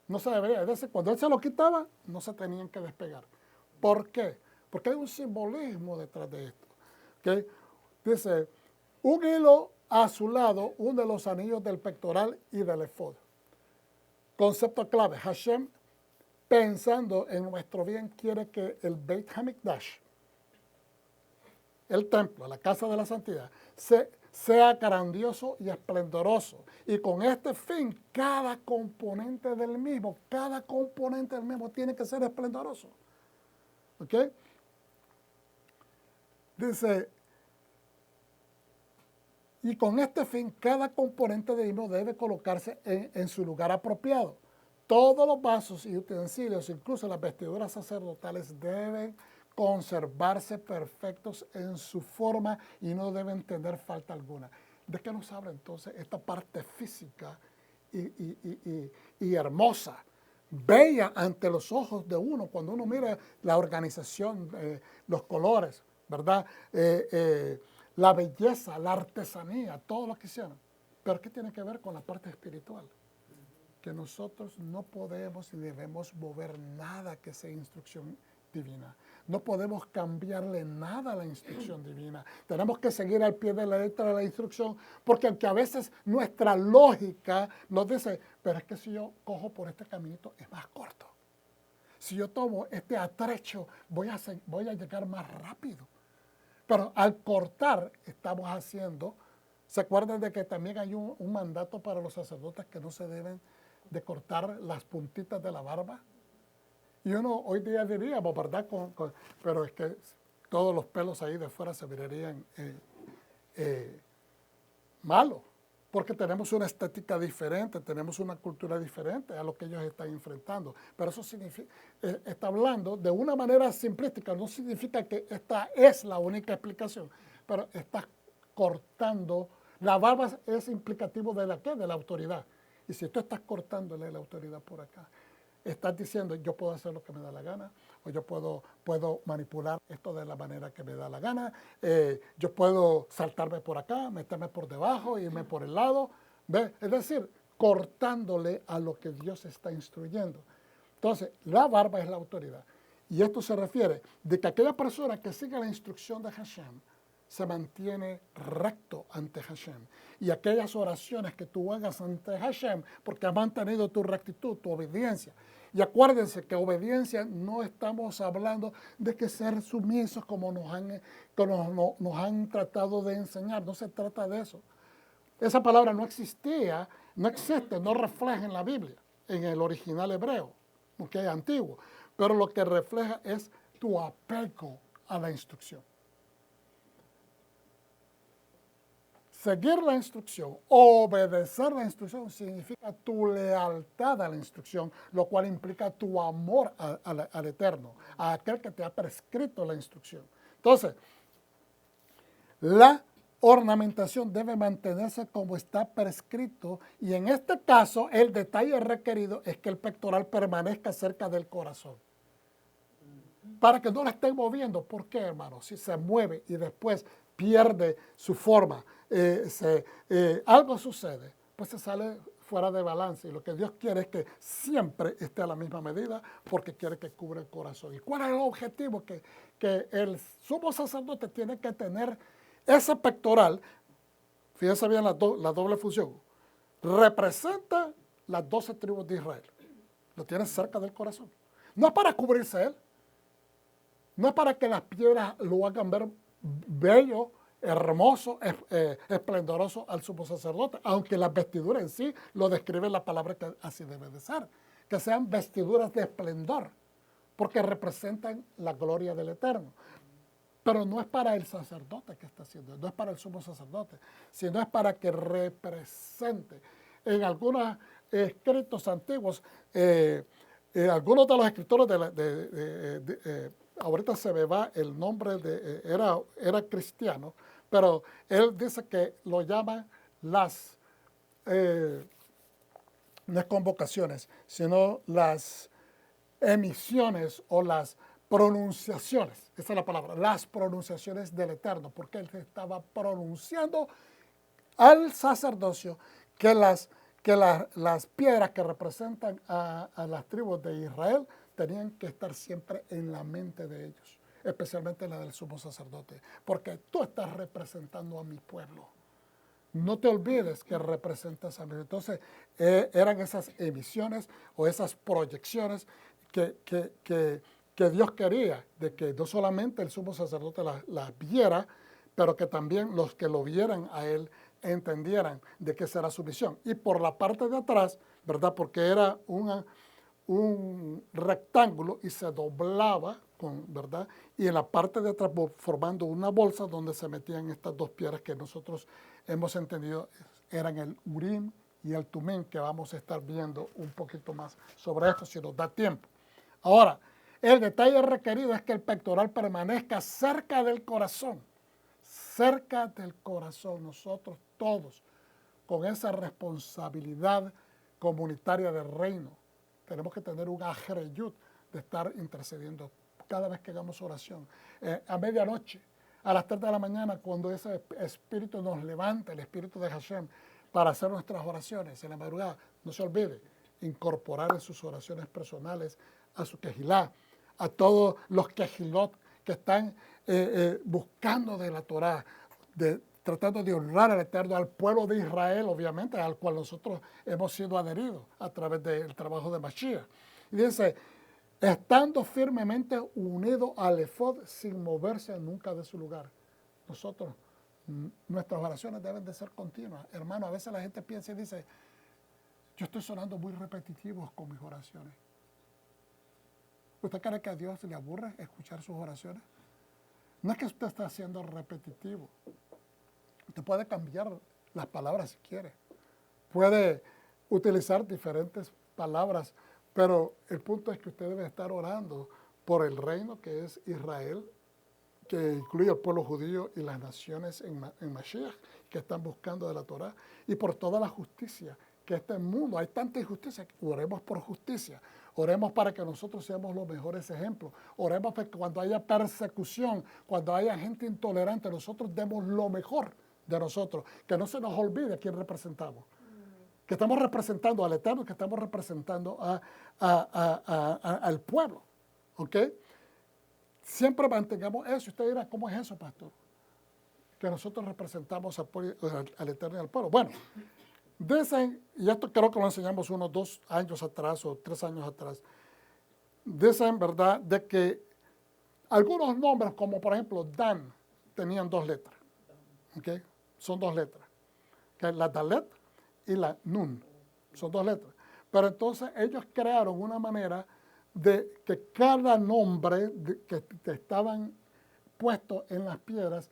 No se debería. Es decir, cuando él se lo quitaba, no se tenían que despegar. ¿Por qué? Porque hay un simbolismo detrás de esto. ¿Okay? Dice, un hilo a su lado une los anillos del pectoral y del efod. Concepto clave. Hashem, pensando en nuestro bien, quiere que el Beit HaMikdash, el templo, la casa de la santidad, sea grandioso y esplendoroso. Y con este fin, cada componente del mismo tiene que ser esplendoroso. ¿Ok? Dice, y con este fin, cada componente del mismo debe colocarse en su lugar apropiado. Todos los vasos y utensilios, incluso las vestiduras sacerdotales, deben conservarse perfectos en su forma y no deben tener falta alguna. ¿De qué nos habla entonces esta parte física y hermosa, bella ante los ojos de uno, cuando uno mira la organización, los colores, ¿verdad? La belleza, la artesanía, todo lo que hicieron? ¿Pero qué tiene que ver con la parte espiritual? Que nosotros no podemos y debemos mover nada que sea instrucción divina. No podemos cambiarle nada a la instrucción divina. Tenemos que seguir al pie de la letra de la instrucción, porque aunque a veces nuestra lógica nos dice, pero es que si yo cojo por este caminito es más corto. Si yo tomo este atrecho voy a llegar más rápido. Pero al cortar estamos haciendo, ¿se acuerdan de que también hay un mandato para los sacerdotes que no se deben de cortar las puntitas de la barba? Y uno hoy día diríamos, ¿verdad? Pero es que todos los pelos ahí de fuera se verían malos, porque tenemos una estética diferente, tenemos una cultura diferente a lo que ellos están enfrentando. Pero eso significa, está hablando de una manera simplística, no significa que esta es la única explicación, pero está cortando. La barba es implicativo de la ¿qué? De la autoridad. Y si tú estás cortándole la autoridad por acá, estás diciendo, yo puedo hacer lo que me da la gana, o yo puedo manipular esto de la manera que me da la gana, yo puedo saltarme por acá, meterme por debajo, irme por el lado. ¿Ve? Es decir, cortándole a lo que Dios está instruyendo. Entonces, la barba es la autoridad. Y esto se refiere de que aquella persona que sigue la instrucción de Hashem se mantiene recto ante Hashem. Y aquellas oraciones que tú hagas ante Hashem, porque has mantenido tu rectitud, tu obediencia. Y acuérdense que obediencia no estamos hablando de que ser sumisos como nos han tratado de enseñar. No se trata de eso. Esa palabra no existía, no existe, no refleja en la Biblia, en el original hebreo, que es antiguo. Pero lo que refleja es tu apego a la instrucción. Seguir la instrucción, obedecer la instrucción, significa tu lealtad a la instrucción, lo cual implica tu amor al Eterno, a aquel que te ha prescrito la instrucción. Entonces, la ornamentación debe mantenerse como está prescrito, y en este caso el detalle requerido es que el pectoral permanezca cerca del corazón. para que no la estén moviendo. ¿Por qué, hermano? Si se mueve y después pierde su forma, algo sucede, pues se sale fuera de balance. Y lo que Dios quiere es que siempre esté a la misma medida porque quiere que cubra el corazón. ¿Y cuál es el objetivo? Que el sumo sacerdote tiene que tener ese pectoral. Fíjense bien la doble función. Representa las 12 tribus de Israel. Lo tiene cerca del corazón. No es para cubrirse él. No es para que las piedras lo hagan ver bello, hermoso, esplendoroso al sumo sacerdote, aunque las vestiduras en sí lo describe la palabra que así debe de ser, que sean vestiduras de esplendor, porque representan la gloria del Eterno. Pero no es para el sacerdote que está haciendo, no es para el sumo sacerdote, sino es para que represente. En algunos escritos antiguos, algunos de los escritores ahorita se me va el nombre era cristiano, pero él dice que lo llama no es convocaciones, sino las emisiones o las pronunciaciones, esa es la palabra, las pronunciaciones del Eterno, porque él estaba pronunciando al sacerdocio que las piedras que representan a las tribus de Israel tenían que estar siempre en la mente de ellos, especialmente la del sumo sacerdote, porque tú estás representando a mi pueblo. No te olvides que representas a mí. Entonces, eran esas emisiones o esas proyecciones que Dios quería, de que no solamente el sumo sacerdote las viera, pero que también los que lo vieran a él entendieran de qué será su visión. Y por la parte de atrás, ¿verdad? Porque era un rectángulo y se doblaba, ¿verdad? Y en la parte de atrás formando una bolsa donde se metían estas dos piedras que nosotros hemos entendido eran el Urim y el Tumim, que vamos a estar viendo un poquito más sobre esto si nos da tiempo. Ahora, el detalle requerido es que el pectoral permanezca cerca del corazón. Cerca del corazón, nosotros todos, con esa responsabilidad comunitaria del reino, tenemos que tener un ajereyut de estar intercediendo cada vez que hagamos oración. A medianoche, a las 3 de la mañana, cuando ese espíritu nos levanta, el espíritu de Hashem, para hacer nuestras oraciones en la madrugada, no se olvide incorporar en sus oraciones personales a su quejilá, a todos los quejilot que están buscando de la Torah, tratando de honrar al Eterno, al pueblo de Israel, obviamente, al cual nosotros hemos sido adheridos a través del trabajo de Mashiach. Y dice, estando firmemente unido al efod sin moverse nunca de su lugar. Nosotros, nuestras oraciones deben de ser continuas. Hermano, a veces la gente piensa y dice, yo estoy sonando muy repetitivo con mis oraciones. ¿Usted cree que a Dios le aburre escuchar sus oraciones? No es que usted esté haciendo repetitivo. Usted puede cambiar las palabras si quiere. Puede utilizar diferentes palabras, pero el punto es que usted debe estar orando por el reino que es Israel, que incluye al pueblo judío y las naciones en Mashiach, que están buscando de la Torah, y por toda la justicia que este mundo, hay tanta injusticia, oremos por justicia, oremos para que nosotros seamos los mejores ejemplos, oremos para que cuando haya persecución, cuando haya gente intolerante, nosotros demos lo mejor de nosotros, que no se nos olvide a quién representamos, que estamos representando al Eterno, que estamos representando al pueblo, ¿ok? Siempre mantengamos eso. Usted dirá, ¿cómo es eso, pastor? Que nosotros representamos al Eterno y al pueblo. Bueno, dicen, y esto creo que lo enseñamos unos 2 años atrás o 3 años atrás, dicen, ¿verdad?, de que algunos nombres, como por ejemplo Dan, tenían 2 letras. ¿Ok? Son 2 letras. Que la Dalet y la Nun. Son 2 letras. Pero entonces ellos crearon una manera de que cada nombre que estaban puestos en las piedras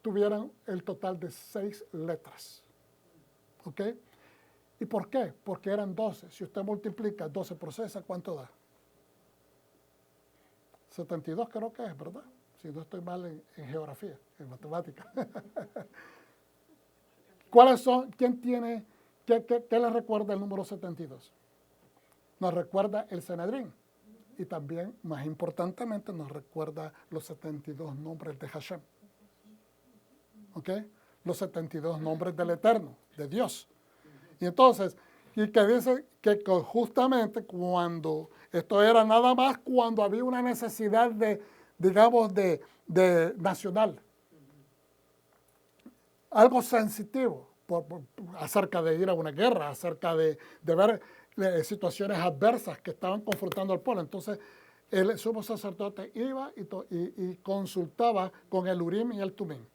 tuvieran el total de 6 letras. ¿Ok? ¿Y por qué? Porque eran 12. Si usted multiplica 12 por 6, ¿cuánto da? 72 creo que es, ¿verdad? Si no estoy mal en geografía, en matemática. ¿Cuáles son? ¿Quién tiene? ¿Qué le recuerda el número 72? Nos recuerda el Sanedrín. y también, más importantemente, nos recuerda los 72 nombres de Hashem. ¿Ok? Los 72 nombres del Eterno, de Dios. Y entonces, y que dice que justamente cuando, esto era nada más cuando había una necesidad de, digamos, de nacional. Algo sensitivo acerca de ir a una guerra, acerca de ver situaciones adversas que estaban confrontando al pueblo. Entonces, el sumo sacerdote iba y consultaba con el Urim y el Tumim.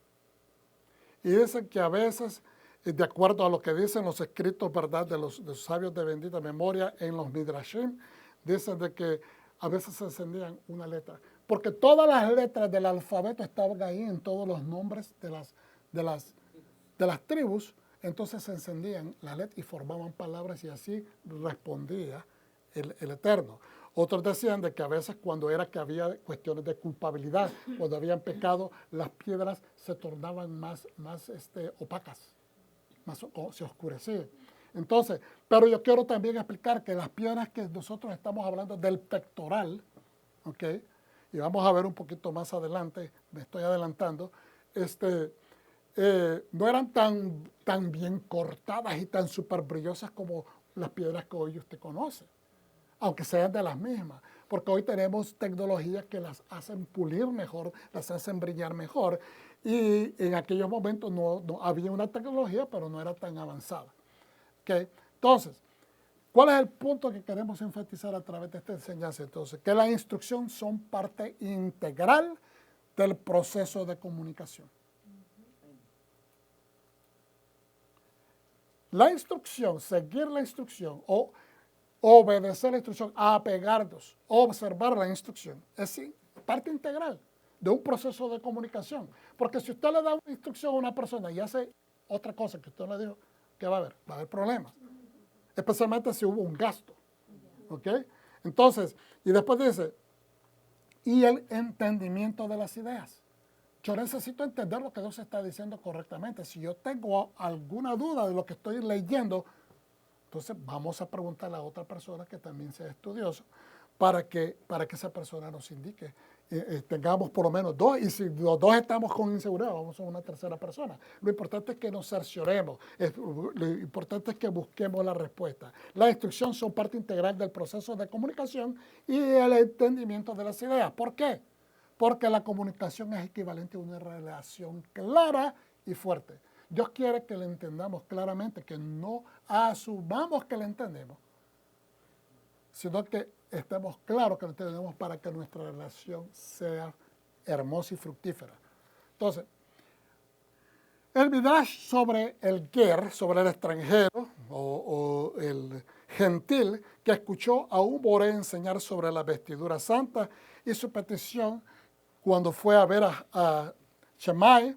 Y dicen que a veces, de acuerdo a lo que dicen los escritos, ¿verdad?, de los sabios de bendita memoria en los Midrashim, dicen de que a veces se encendían una letra. Porque todas las letras del alfabeto estaban ahí en todos los nombres de las tribus, entonces se encendían las letras y formaban palabras y así respondía el Eterno. Otros decían de que a veces cuando era que había cuestiones de culpabilidad, cuando habían pecado, las piedras se tornaban más opacas, se oscurecían. Entonces, pero yo quiero también explicar que las piedras que nosotros estamos hablando del pectoral, ¿ok? Y vamos a ver un poquito más adelante, me estoy adelantando, no eran tan bien cortadas y tan súper brillosas como las piedras que hoy usted conoce, aunque sean de las mismas, porque hoy tenemos tecnologías que las hacen pulir mejor, las hacen brillar mejor, y en aquellos momentos no había una tecnología, pero no era tan avanzada. ¿Okay? Entonces, ¿cuál es el punto que queremos enfatizar a través de esta enseñanza? Entonces, que la instrucción son parte integral del proceso de comunicación. La instrucción, seguir la instrucción o obedecer la instrucción, apegarnos, observar la instrucción, es parte integral de un proceso de comunicación. Porque si usted le da una instrucción a una persona y hace otra cosa que usted le dijo, ¿qué va a haber? Va a haber problemas. Especialmente si hubo un gasto. ¿Ok? Entonces, y después dice, y el entendimiento de las ideas. Yo necesito entender lo que Dios está diciendo correctamente. Si yo tengo alguna duda de lo que estoy leyendo, entonces vamos a preguntarle a otra persona que también sea estudioso para que esa persona nos indique. Tengamos por lo menos dos, y si los dos estamos con inseguridad, vamos a una tercera persona. Lo importante es que nos cercioremos, lo importante es que busquemos la respuesta. Las instrucciones son parte integral del proceso de comunicación y el entendimiento de las ideas. ¿Por qué? Porque la comunicación es equivalente a una relación clara y fuerte. Dios quiere que le entendamos claramente, que no asumamos que le entendemos, sino que estemos claros que lo entendemos para que nuestra relación sea hermosa y fructífera. Entonces, el Midrash sobre el ger, sobre el extranjero o el gentil que escuchó a un moré enseñar sobre la vestidura santa y su petición cuando fue a ver a Shammai.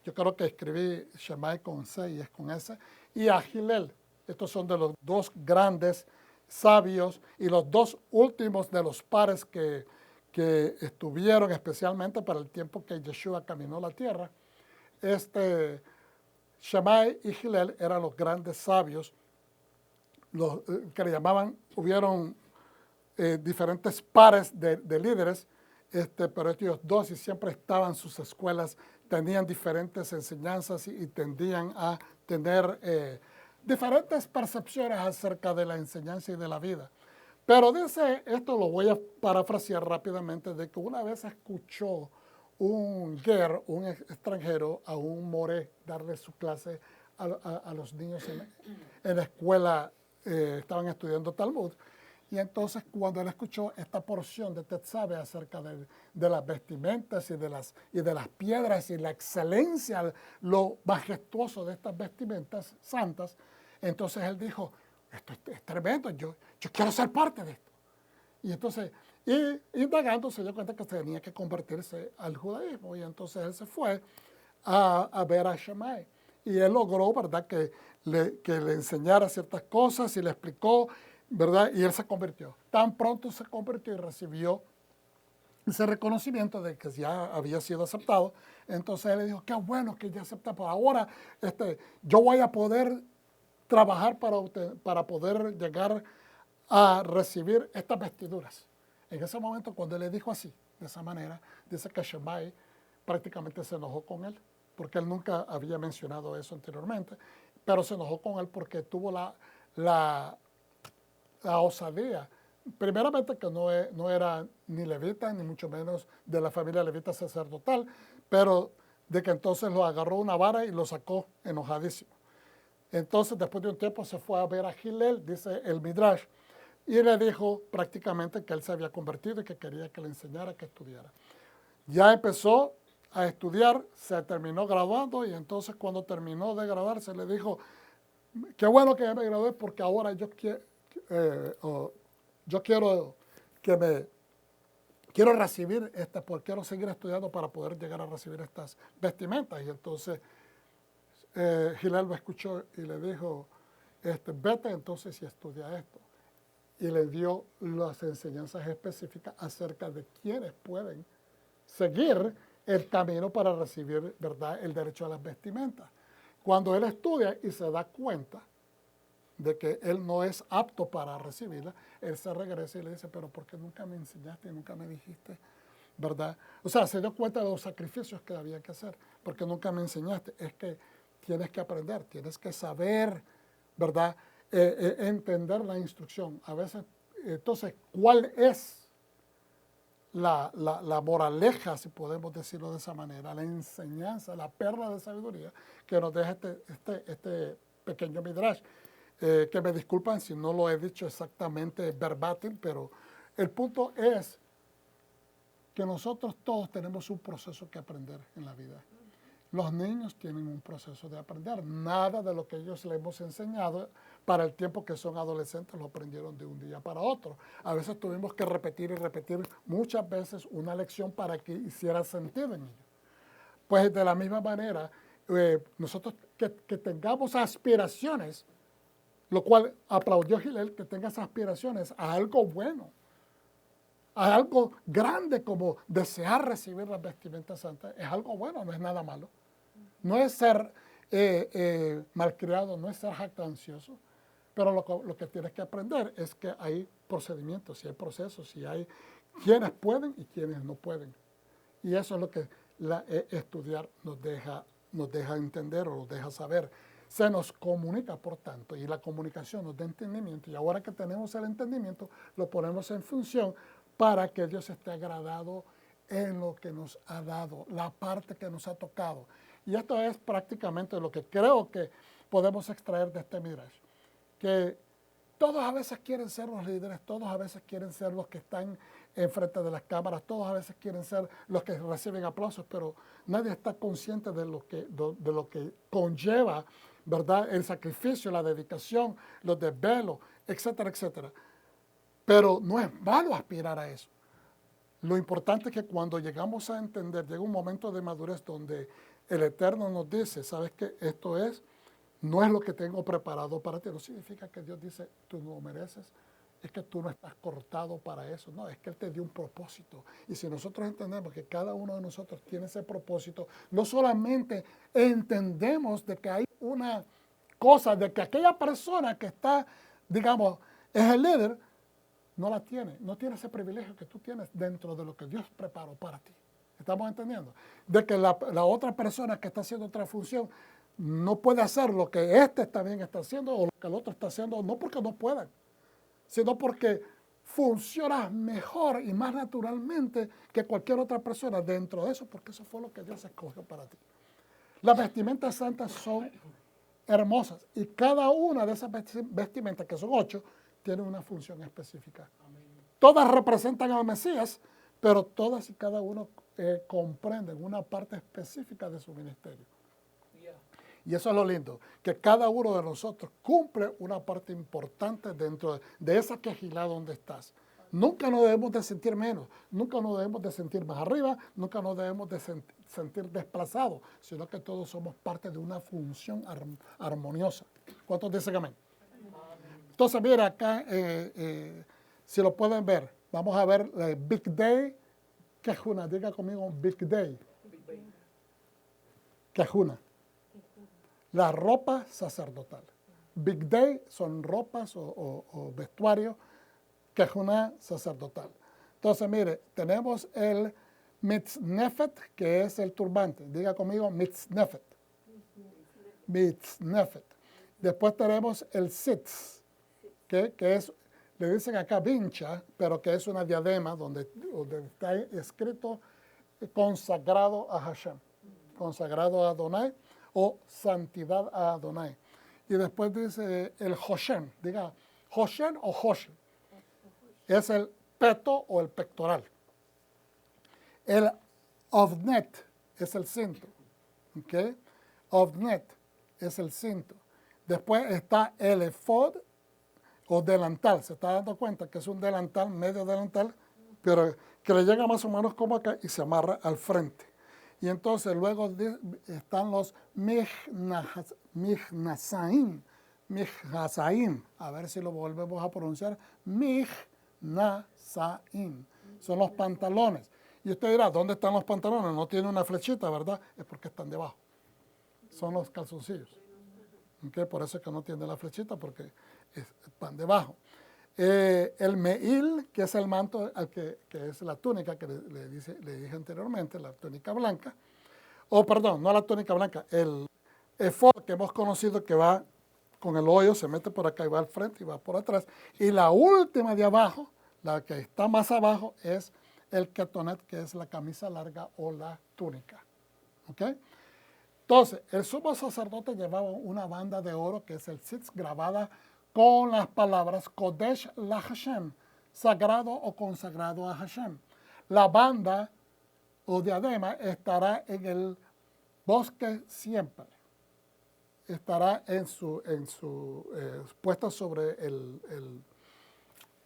Yo creo que escribí Shammai con C y es con S, y a Hillel. Estos son de los dos grandes sabios y los dos últimos de los pares que estuvieron especialmente para el tiempo que Yeshua caminó la tierra. Shammai y Hillel eran los grandes sabios, los que le llamaban, hubieron diferentes pares de líderes, pero estos dos y siempre estaban sus escuelas, tenían diferentes enseñanzas y tendían a tener diferentes percepciones acerca de la enseñanza y de la vida. Pero dice, esto lo voy a parafrasear rápidamente, de que una vez escuchó un ger, un extranjero, a un moré darle su clase a los niños en la escuela, estaban estudiando Talmud. Y entonces cuando él escuchó esta porción de Tetzabe acerca de las vestimentas y de las piedras y la excelencia, lo majestuoso de estas vestimentas santas, entonces él dijo, esto es tremendo, yo quiero ser parte de esto. Y entonces, indagando, se dio cuenta que tenía que convertirse al judaísmo. Y entonces él se fue a ver a Shammai. Y él logró, ¿verdad?, que le enseñara ciertas cosas y le explicó, ¿verdad? Y él se convirtió. Tan pronto se convirtió y recibió ese reconocimiento de que ya había sido aceptado. Entonces él le dijo, qué bueno que ya acepta. Pues ahora yo voy a poder trabajar para poder llegar a recibir estas vestiduras. En ese momento, cuando él le dijo así, de esa manera, dice que Shammai prácticamente se enojó con él, porque él nunca había mencionado eso anteriormente, pero se enojó con él porque tuvo la osadía, primeramente que no era ni levita, ni mucho menos de la familia levita sacerdotal, pero de que entonces lo agarró una vara y lo sacó enojadísimo. Entonces, después de un tiempo, se fue a ver a Hillel, dice el Midrash, y le dijo prácticamente que él se había convertido y que quería que le enseñara, que estudiara. Ya empezó a estudiar, se terminó graduando, y entonces cuando terminó de graduarse le dijo, qué bueno que ya me gradué, porque ahora yo quiero quiero recibir pues quiero seguir estudiando para poder llegar a recibir estas vestimentas. Y entonces Hillel lo escuchó y le dijo, vete entonces y estudia esto. Y le dio las enseñanzas específicas acerca de quiénes pueden seguir el camino para recibir, ¿verdad?, el derecho a las vestimentas. Cuando él estudia y se da cuenta de que él no es apto para recibirla, él se regresa y le dice, pero ¿por qué nunca me enseñaste y nunca me dijiste? ¿Verdad? O sea, se dio cuenta de los sacrificios que había que hacer, porque nunca me enseñaste. Es que tienes que aprender, tienes que saber, ¿verdad? Entender la instrucción. A veces, entonces, ¿cuál es la moraleja, si podemos decirlo de esa manera, la enseñanza, la perla de sabiduría que nos deja este pequeño midrash? Que me disculpan si no lo he dicho exactamente verbatim, pero el punto es que nosotros todos tenemos un proceso que aprender en la vida. Los niños tienen un proceso de aprender. Nada de lo que ellos les hemos enseñado para el tiempo que son adolescentes lo aprendieron de un día para otro. A veces tuvimos que repetir y repetir muchas veces una lección para que hiciera sentido en ellos. Pues de la misma manera, nosotros que tengamos aspiraciones, lo cual aplaudió Hillel, que tengas aspiraciones a algo bueno, a algo grande como desear recibir las vestimentas santas, es algo bueno, no es nada malo. No es ser malcriado, no es ser jactancioso, pero lo que tienes que aprender es que hay procedimientos, si hay procesos, si hay quienes pueden y quienes no pueden. Y eso es lo que estudiar nos deja entender o nos deja saber. Se nos comunica, por tanto, y la comunicación nos da entendimiento, y ahora que tenemos el entendimiento, lo ponemos en función para que Dios esté agradado en lo que nos ha dado, la parte que nos ha tocado. Y esto es prácticamente lo que creo que podemos extraer de este midrash, que todos a veces quieren ser los líderes, todos a veces quieren ser los que están enfrente de las cámaras, todos a veces quieren ser los que reciben aplausos, pero nadie está consciente de lo que conlleva, ¿verdad?, el sacrificio, la dedicación, los desvelos, etcétera, etcétera. Pero no es malo aspirar a eso. Lo importante es que cuando llegamos a entender, llega un momento de madurez donde el Eterno nos dice, ¿sabes qué? Esto no es lo que tengo preparado para ti. No significa que Dios dice, tú no lo mereces, es que tú no estás cortado para eso. No, es que Él te dio un propósito. Y si nosotros entendemos que cada uno de nosotros tiene ese propósito, no solamente entendemos de que hay una cosa, de que aquella persona que está, digamos, es el líder, no tiene ese privilegio que tú tienes dentro de lo que Dios preparó para ti. ¿Estamos entendiendo? De que la otra persona que está haciendo otra función no puede hacer lo que también está haciendo o lo que el otro está haciendo, no porque no puedan, sino porque funciona mejor y más naturalmente que cualquier otra persona dentro de eso, porque eso fue lo que Dios escogió para ti. Las vestimentas santas son hermosas y cada una de esas vestimentas, que son 8, tiene una función específica. Todas representan al Mesías, pero todas y cada uno comprenden una parte específica de su ministerio. Y eso es lo lindo, que cada uno de nosotros cumple una parte importante dentro de esa quejilá donde estás. Nunca nos debemos de sentir menos, nunca nos debemos de sentir más arriba, nunca nos debemos de sentir desplazados, sino que todos somos parte de una función armoniosa. ¿Cuántos dicen amén? Entonces, mira acá, si lo pueden ver, vamos a ver el Big Day, Kehuna, diga conmigo Big Day. Kehuna. La ropa sacerdotal. Big Day son ropas o vestuarios, Kehuna sacerdotal. Entonces, mire, tenemos el mitznefet, que es el turbante. Diga conmigo, mitznefet. Mitznefet. Después tenemos el sitz, que es, le dicen acá vincha, pero que es una diadema donde está escrito consagrado a Hashem, consagrado a Adonai o santidad a Adonai. Y después dice el Hoshen, diga Hoshen o Hoshen. Es el peto o el pectoral. El ovnet es el cinto. ¿Okay? Ovnet es el cinto. Después está el efod o delantal. Se está dando cuenta que es un delantal, medio delantal, pero que le llega más o menos como acá y se amarra al frente. Y entonces luego están los mihnasaim. Mihnasaim. A ver si lo volvemos a pronunciar. Mihnasaim. Son los pantalones. Y usted dirá, ¿dónde están los pantalones? No tiene una flechita, ¿verdad? Es porque están debajo. Son los calzoncillos. ¿Okay? Por eso es que no tiene la flechita, porque van debajo. El meil, que es el manto, que es la túnica que le dije anteriormente, la túnica blanca. O perdón, no la túnica blanca, el efod que hemos conocido que va con el hoyo, se mete por acá y va al frente y va por atrás. Y la última de abajo, la que está más abajo, es el ketonet, que es la camisa larga o la túnica. ¿Ok? Entonces, el sumo sacerdote llevaba una banda de oro, que es el tzitz, grabada con las palabras Kodesh la Hashem, sagrado o consagrado a Hashem. La banda o diadema estará en el bosque siempre. Estará puesta sobre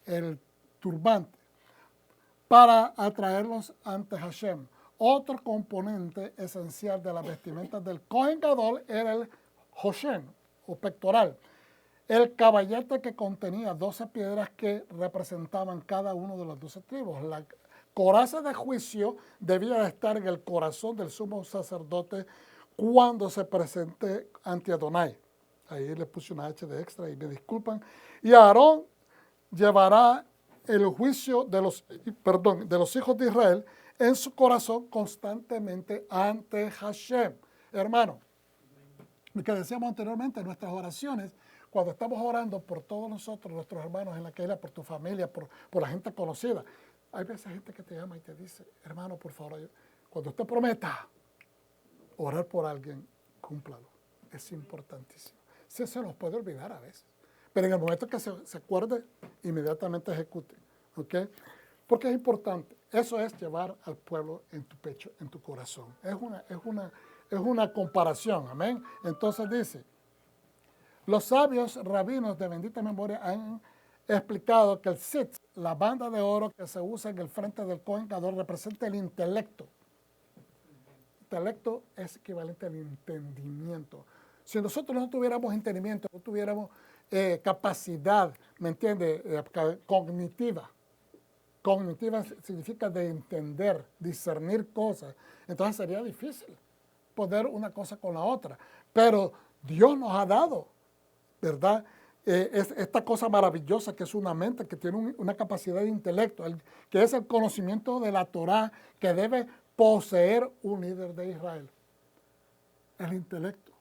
el turbante para atraerlos ante Hashem. Otro componente esencial de las vestimentas del Kohen Gadol era el Hoshen o pectoral. El caballete que contenía 12 piedras que representaban cada uno de las 12 tribus. La coraza de juicio debía de estar en el corazón del sumo sacerdote cuando se presente ante Adonai. Ahí le puse una H de extra y me disculpan. Y Aarón llevará el juicio de los hijos de Israel en su corazón constantemente ante Hashem. Hermano, lo que decíamos anteriormente en nuestras oraciones, cuando estamos orando por todos nosotros, nuestros hermanos en la calle, por tu familia, por la gente conocida, hay veces gente que te llama y te dice, hermano, por favor, cuando usted prometa orar por alguien, cúmplalo. Es importantísimo. Se nos puede olvidar a veces, pero en el momento que se acuerde, inmediatamente ejecute. ¿Ok? Porque es importante. Eso es llevar al pueblo en tu pecho, en tu corazón. Es una comparación. Amén. Entonces dice, los sabios rabinos de bendita memoria han explicado que el tzitz, la banda de oro que se usa en el frente del Kohen Gadol, representa el intelecto. Intelecto es equivalente al entendimiento. Si nosotros no tuviéramos entendimiento, no tuviéramos capacidad, ¿me entiende? Cognitiva. Cognitiva significa de entender, discernir cosas. Entonces sería difícil poder una cosa con la otra. Pero Dios nos ha dado, ¿verdad? Esta cosa maravillosa que es una mente, que tiene una capacidad de intelecto, que es el conocimiento de la Torá que debe poseer un líder de Israel. El intelecto.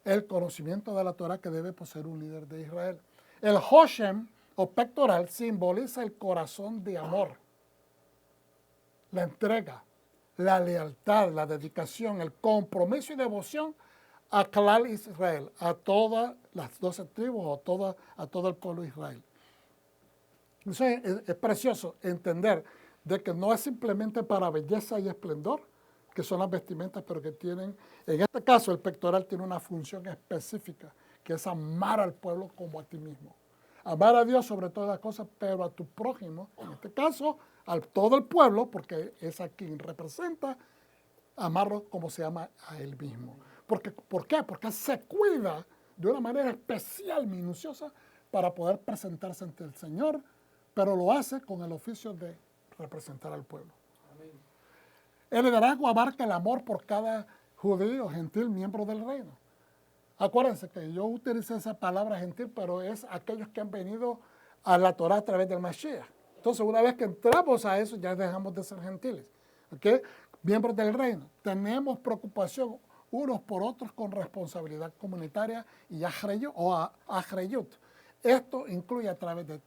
El conocimiento de la Torá que debe poseer un líder de Israel. El Hoshem o pectoral simboliza el corazón de amor, la entrega, la lealtad, la dedicación, el compromiso y devoción a Klal Israel, a todas las 12 tribus o a todo el pueblo de Israel. Entonces es precioso entender de que no es simplemente para belleza y esplendor, que son las vestimentas, pero que tienen, en este caso el pectoral tiene una función específica, que es amar al pueblo como a ti mismo. Amar a Dios sobre todas las cosas, pero a tu prójimo, en este caso, a todo el pueblo, porque es a quien representa, amarlo como se ama a él mismo. ¿Por qué? Porque se cuida de una manera especial, minuciosa, para poder presentarse ante el Señor, pero lo hace con el oficio de representar al pueblo. Amén. El liderazgo abarca el amor por cada judío, gentil, miembro del reino. Acuérdense que yo utilicé esa palabra gentil, pero es aquellos que han venido a la Torá a través del Mashiach. Entonces, una vez que entramos a eso, ya dejamos de ser gentiles. ¿Ok? Miembros del reino, tenemos preocupación unos por otros con responsabilidad comunitaria y ajreyut. Esto incluye a través de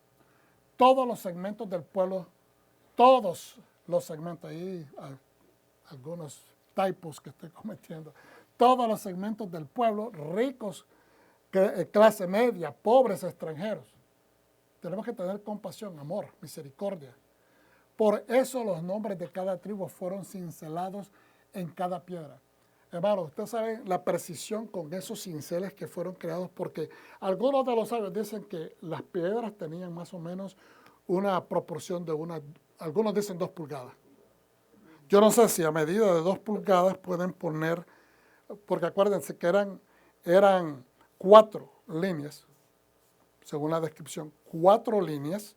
todos los segmentos del pueblo, todos los segmentos, ahí algunos typos que estoy cometiendo, todos los segmentos del pueblo, ricos, clase media, pobres, extranjeros. Tenemos que tener compasión, amor, misericordia. Por eso los nombres de cada tribu fueron cincelados en cada piedra. Hermano, usted sabe la precisión con esos cinceles que fueron creados, porque algunos de los sabios dicen que las piedras tenían más o menos una proporción de algunos dicen 2 pulgadas. Yo no sé si a medida de 2 pulgadas pueden poner, porque acuérdense que eran 4 líneas, según la descripción, 4 líneas,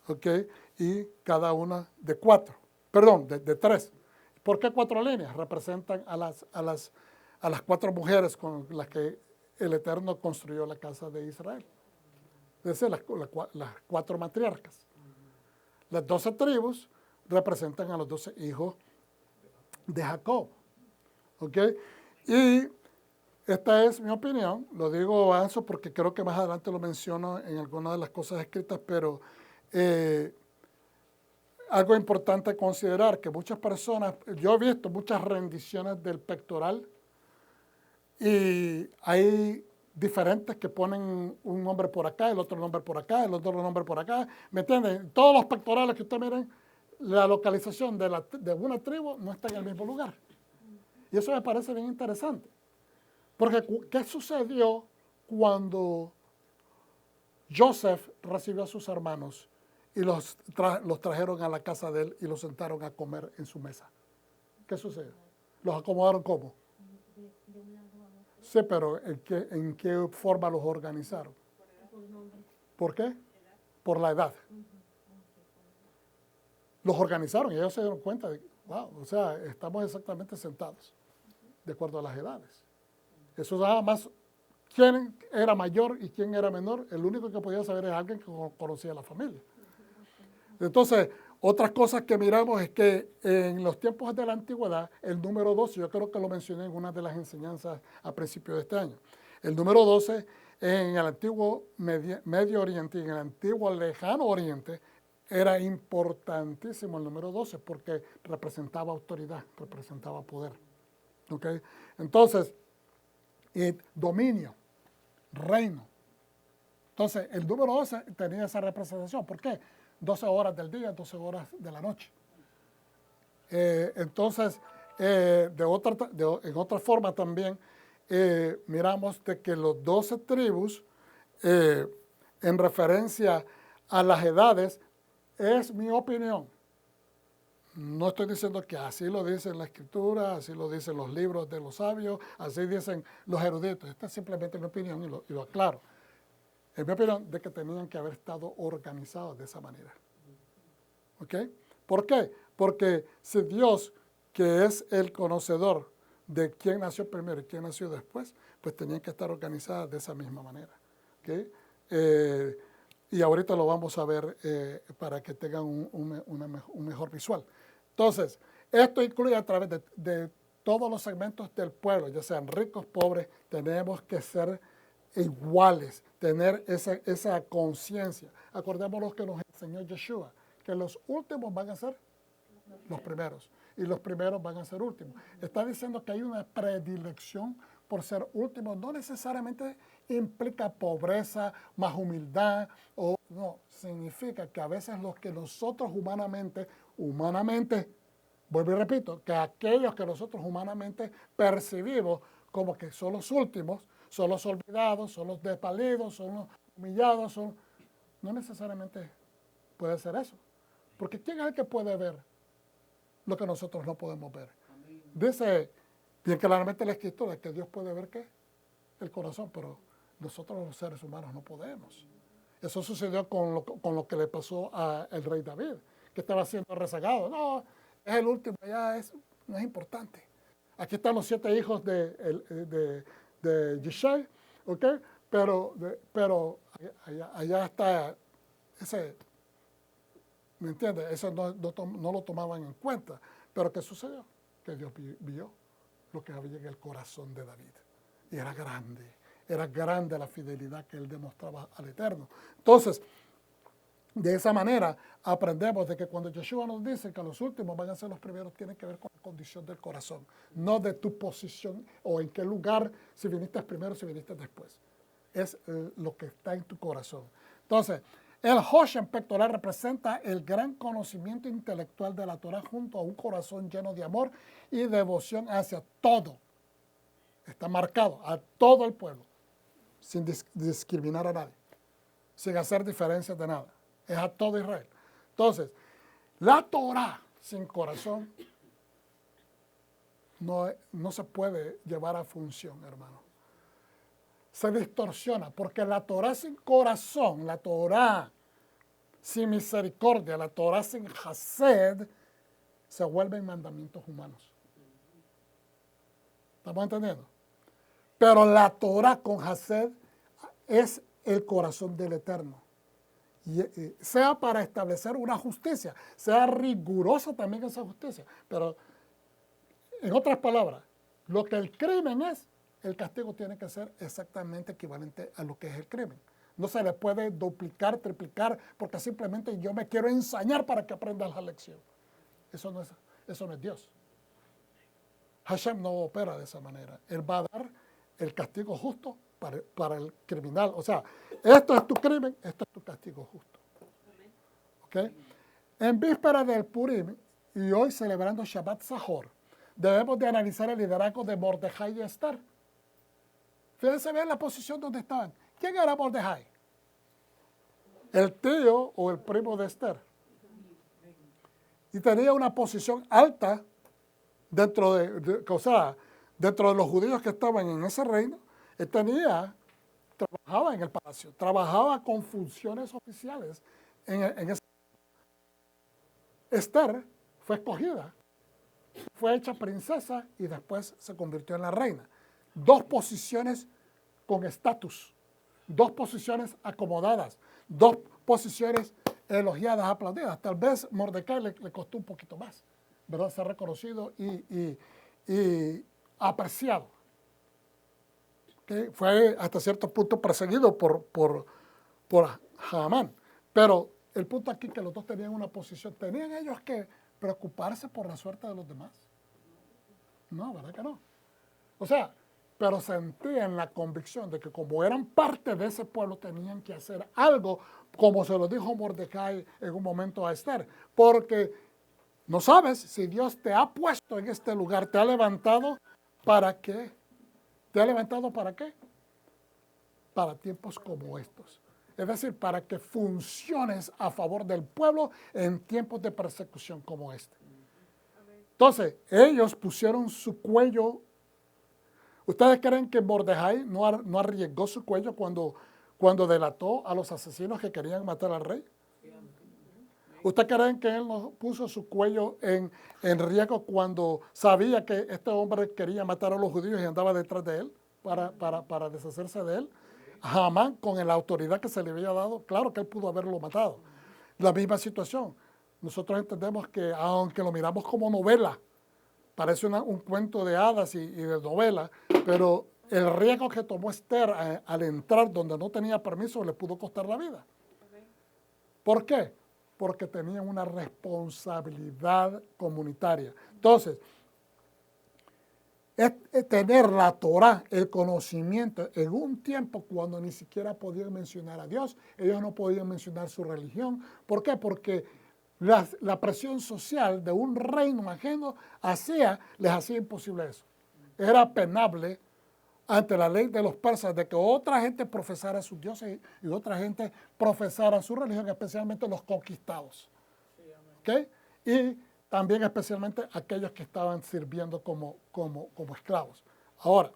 ¿ok? Y cada una de 4, perdón, de 3. ¿Por qué 4 líneas? Representan a las 4 mujeres con las que el Eterno construyó la casa de Israel. Es decir, las 4 matriarcas. Las 12 tribus representan a los 12 hijos de Jacob. ¿Ok? Y esta es mi opinión, lo digo avanzo porque creo que más adelante lo menciono en algunas de las cosas escritas, pero algo importante a considerar, que muchas personas, yo he visto muchas rendiciones del pectoral y hay diferentes que ponen un nombre por acá, el otro nombre por acá, el otro nombre por acá, ¿me entienden? Todos los pectorales que ustedes miren, la localización de una tribu no está en el mismo lugar. Y eso me parece bien interesante. Porque, ¿qué sucedió cuando Joseph recibió a sus hermanos y los trajeron a la casa de él y los sentaron a comer en su mesa? ¿Qué sucedió? ¿Los acomodaron cómo? Sí, pero ¿en qué forma los organizaron? ¿Por qué? Por la edad. Los organizaron y ellos se dieron cuenta de, wow, o sea, estamos exactamente sentados de acuerdo a las edades. Eso nada más, quién era mayor y quién era menor, el único que podía saber es alguien que conocía a la familia. Entonces, otras cosas que miramos es que en los tiempos de la antigüedad, el número 12, yo creo que lo mencioné en una de las enseñanzas a principios de este año, el número 12 en el antiguo Medio Oriente y en el antiguo Lejano Oriente era importantísimo el número 12 porque representaba autoridad, representaba poder. ¿Okay? Entonces, dominio, reino. Entonces, el número 12 tenía esa representación. ¿Por qué? 12 horas del día, 12 horas de la noche. Entonces, en otra forma también, miramos de que los 12 tribus, en referencia a las edades, es mi opinión. No estoy diciendo que así lo dice la Escritura, así lo dicen los libros de los sabios, así dicen los eruditos. Esta es simplemente mi opinión y lo aclaro. Es mi opinión de que tenían que haber estado organizados de esa manera. ¿Ok? ¿Por qué? Porque si Dios, que es el conocedor de quién nació primero y quién nació después, pues tenían que estar organizadas de esa misma manera. ¿Ok? Y ahorita lo vamos a ver para que tengan un mejor visual. Entonces, esto incluye a través de todos los segmentos del pueblo, ya sean ricos, pobres, tenemos que ser iguales, tener esa conciencia. Acordémonos que nos enseñó Yeshua, que los últimos van a ser los primeros y los primeros van a ser últimos. Está diciendo que hay una predilección por ser últimos, no necesariamente implica pobreza, más humildad, o no, significa que a veces los que nosotros humanamente, vuelvo y repito, que aquellos que nosotros humanamente percibimos como que son los últimos, son los olvidados, son los despalidos, son los humillados, no necesariamente puede ser eso. Porque ¿quién es el que puede ver lo que nosotros no podemos ver? Dice bien claramente la Escritura que Dios puede ver ¿qué? El corazón, pero nosotros los seres humanos no podemos. Eso sucedió con lo que le pasó al rey David, que estaba siendo rezagado. No, es el último, no es importante. Aquí están los 7 hijos de Yishai, ¿ok? Pero allá está ese ¿Me entiendes? Eso no lo tomaban en cuenta. Pero ¿qué sucedió? Que Dios vio lo que había en el corazón de David. Y era grande la fidelidad que él demostraba al Eterno. Entonces, de esa manera aprendemos de que cuando Yeshua nos dice que los últimos van a ser los primeros, tiene que ver con la condición del corazón, no de tu posición o en qué lugar, si viniste primero, si viniste después. Es lo que está en tu corazón. Entonces, el Hoshem pectoral representa el gran conocimiento intelectual de la Torah junto a un corazón lleno de amor y devoción hacia todo. Está marcado a todo el pueblo, sin discriminar a nadie, sin hacer diferencias de nada. Es a todo Israel. Entonces, la Torah sin corazón no se puede llevar a función, hermano. Se distorsiona, porque la Torah sin corazón, la Torah sin misericordia, la Torah sin Hased, se vuelven mandamientos humanos. ¿Estamos entendiendo? Pero la Torah con Hased es el corazón del Eterno. Y sea para establecer una justicia, sea rigurosa también esa justicia. Pero, en otras palabras, lo que el crimen es, el castigo tiene que ser exactamente equivalente a lo que es el crimen. No se le puede duplicar, triplicar, porque simplemente yo me quiero ensañar para que aprendas la lección. Eso no es Dios. Hashem no opera de esa manera. Él va a dar el castigo justo para el criminal. O sea, esto es tu crimen, esto es tu castigo justo. ¿Okay? En víspera del Purim y hoy celebrando Shabbat Zahor, debemos de analizar el liderazgo de Mordejai y Esther. Fíjense bien la posición donde estaban. ¿Quién era Mordejai? El tío o el primo de Esther. Y tenía una posición alta dentro dentro de los judíos que estaban en ese reino. Él trabajaba en el palacio, trabajaba con funciones oficiales en ese. Esther fue escogida, fue hecha princesa y después se convirtió en la reina. 2 posiciones con estatus, 2 posiciones acomodadas, 2 posiciones elogiadas, aplaudidas. Tal vez Mordecai le costó un poquito más, ¿verdad? Ser reconocido y apreciado. ¿Okay? Fue hasta cierto punto perseguido por Hamán. Pero el punto aquí es que los dos tenían una posición. ¿Tenían ellos que preocuparse por la suerte de los demás? No, ¿verdad que no? O sea, pero sentían la convicción de que como eran parte de ese pueblo tenían que hacer algo, como se lo dijo Mordecai en un momento a Esther, porque no sabes si Dios te ha puesto en este lugar, te ha levantado, ¿para qué? ¿Te ha levantado para qué? Para tiempos como estos. Es decir, para que funciones a favor del pueblo en tiempos de persecución como este. Entonces, ellos pusieron su cuello. ¿Ustedes creen que Mordejai no arriesgó su cuello cuando delató a los asesinos que querían matar al rey? ¿Ustedes creen que él no puso su cuello en riesgo cuando sabía que este hombre quería matar a los judíos y andaba detrás de él para deshacerse de él? Hamán, con la autoridad que se le había dado, claro que él pudo haberlo matado. La misma situación. Nosotros entendemos que, aunque lo miramos como novela, parece un cuento de hadas y de novela, pero el riesgo que tomó Esther al entrar donde no tenía permiso le pudo costar la vida. ¿Por qué? Porque tenían una responsabilidad comunitaria. Entonces, es tener la Torah, el conocimiento, en un tiempo cuando ni siquiera podían mencionar a Dios, ellos no podían mencionar su religión. ¿Por qué? Porque la presión social de un reino ajeno les hacía imposible eso. Era penable ante la ley de los persas de que otra gente profesara sus dioses y otra gente profesara su religión, especialmente los conquistados. ¿Okay? Y también especialmente aquellos que estaban sirviendo como esclavos. Ahora,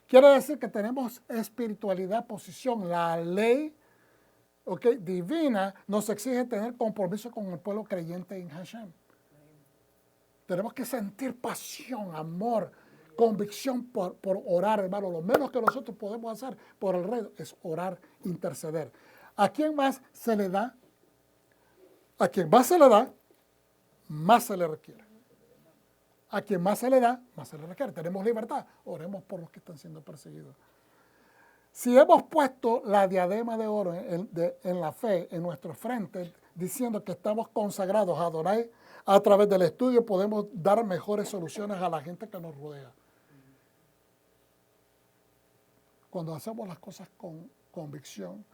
quiere decir que tenemos espiritualidad, posición. La ley divina nos exige tener compromiso con el pueblo creyente en Hashem. Tenemos que sentir pasión, amor, convicción por orar, hermano. Lo menos que nosotros podemos hacer por el rey es orar, interceder. ¿A quién más se le da A quien más se le da, más se le requiere. A quien más se le da, más se le requiere. Tenemos libertad. Oremos por los que están siendo perseguidos. Si hemos puesto la diadema de oro en la fe en nuestro frente, diciendo que estamos consagrados a Adonai, a través del estudio podemos dar mejores soluciones a la gente que nos rodea. Cuando hacemos las cosas con convicción,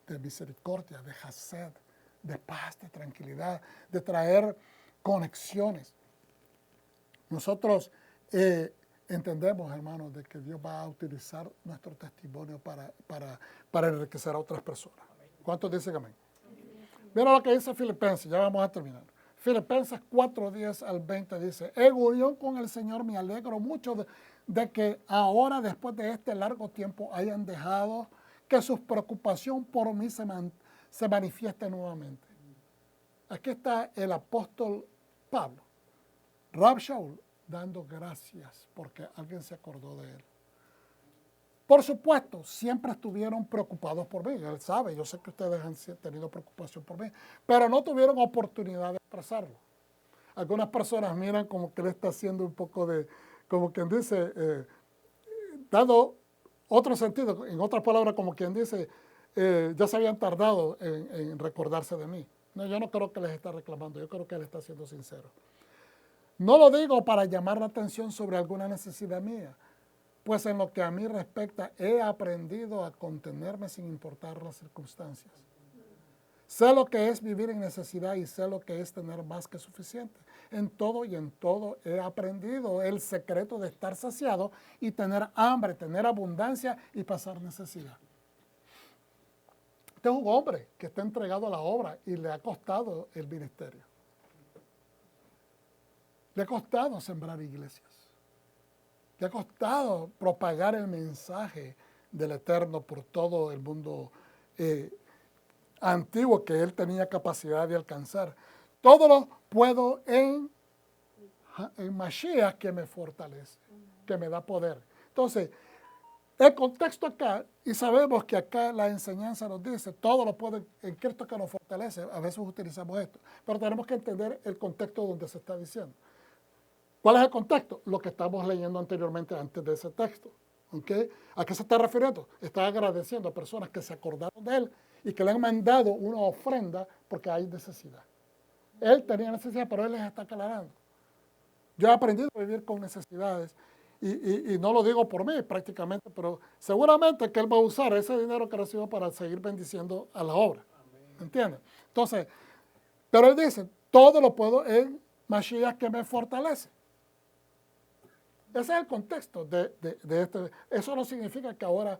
de misericordia, de hased, de paz, de tranquilidad, de traer conexiones. Nosotros entendemos, hermanos, de que Dios va a utilizar nuestro testimonio para enriquecer a otras personas. ¿Cuántos dicen amén? Mira lo que dice Filipenses, ya vamos a terminar. Filipenses 4:10 al 20 dice, en unión con el Señor me alegro mucho de que ahora, después de este largo tiempo, hayan dejado que su preocupación por mí se manifieste nuevamente. Aquí está el apóstol Pablo, Rab Shaul, dando gracias porque alguien se acordó de él. Por supuesto, siempre estuvieron preocupados por mí. Él sabe, yo sé que ustedes han tenido preocupación por mí, pero no tuvieron oportunidad de expresarlo. Algunas personas miran como que él está haciendo un poco de, como quien dice, dando otro sentido, en otras palabras, como quien dice, ya se habían tardado en recordarse de mí. No, yo no creo que les está reclamando, yo creo que él está siendo sincero. No lo digo para llamar la atención sobre alguna necesidad mía, pues en lo que a mí respecta he aprendido a contenerme sin importar las circunstancias. Sé lo que es vivir en necesidad y sé lo que es tener más que suficiente. En todo y en todo he aprendido el secreto de estar saciado y tener hambre, tener abundancia y pasar necesidad. Este es un hombre que está entregado a la obra y le ha costado el ministerio. Le ha costado sembrar iglesias. Le ha costado propagar el mensaje del Eterno por todo el mundo antiguo que él tenía capacidad de alcanzar. Todo lo puedo en Mashiach que me fortalece, que me da poder. Entonces, el contexto acá, y sabemos que acá la enseñanza nos dice, todo lo puedo en Cristo que nos fortalece. A veces utilizamos esto, pero tenemos que entender el contexto donde se está diciendo. ¿Cuál es el contexto? Lo que estamos leyendo anteriormente antes de ese texto. ¿Okay? ¿A qué se está refiriendo? Está agradeciendo a personas que se acordaron de él y que le han mandado una ofrenda porque hay necesidad. Él tenía necesidad, pero él les está aclarando. Yo he aprendido a vivir con necesidades y no lo digo por mí prácticamente, pero seguramente que él va a usar ese dinero que recibió para seguir bendiciendo a la obra. ¿Entiendes? Entonces, pero él dice, todo lo puedo en Mashiach que me fortalece. Ese es el contexto de este. Eso no significa que ahora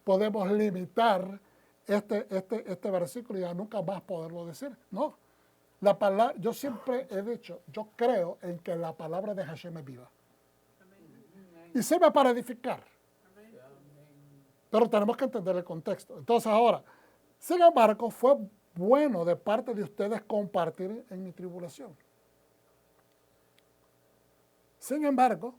podemos limitar este versículo y ya nunca más poderlo decir. No. La palabra, yo siempre he dicho, yo creo en que la palabra de Hashem es viva. Y sirve para edificar. Pero tenemos que entender el contexto. Entonces ahora, sin embargo, fue bueno de parte de ustedes compartir en mi tribulación. Sin embargo,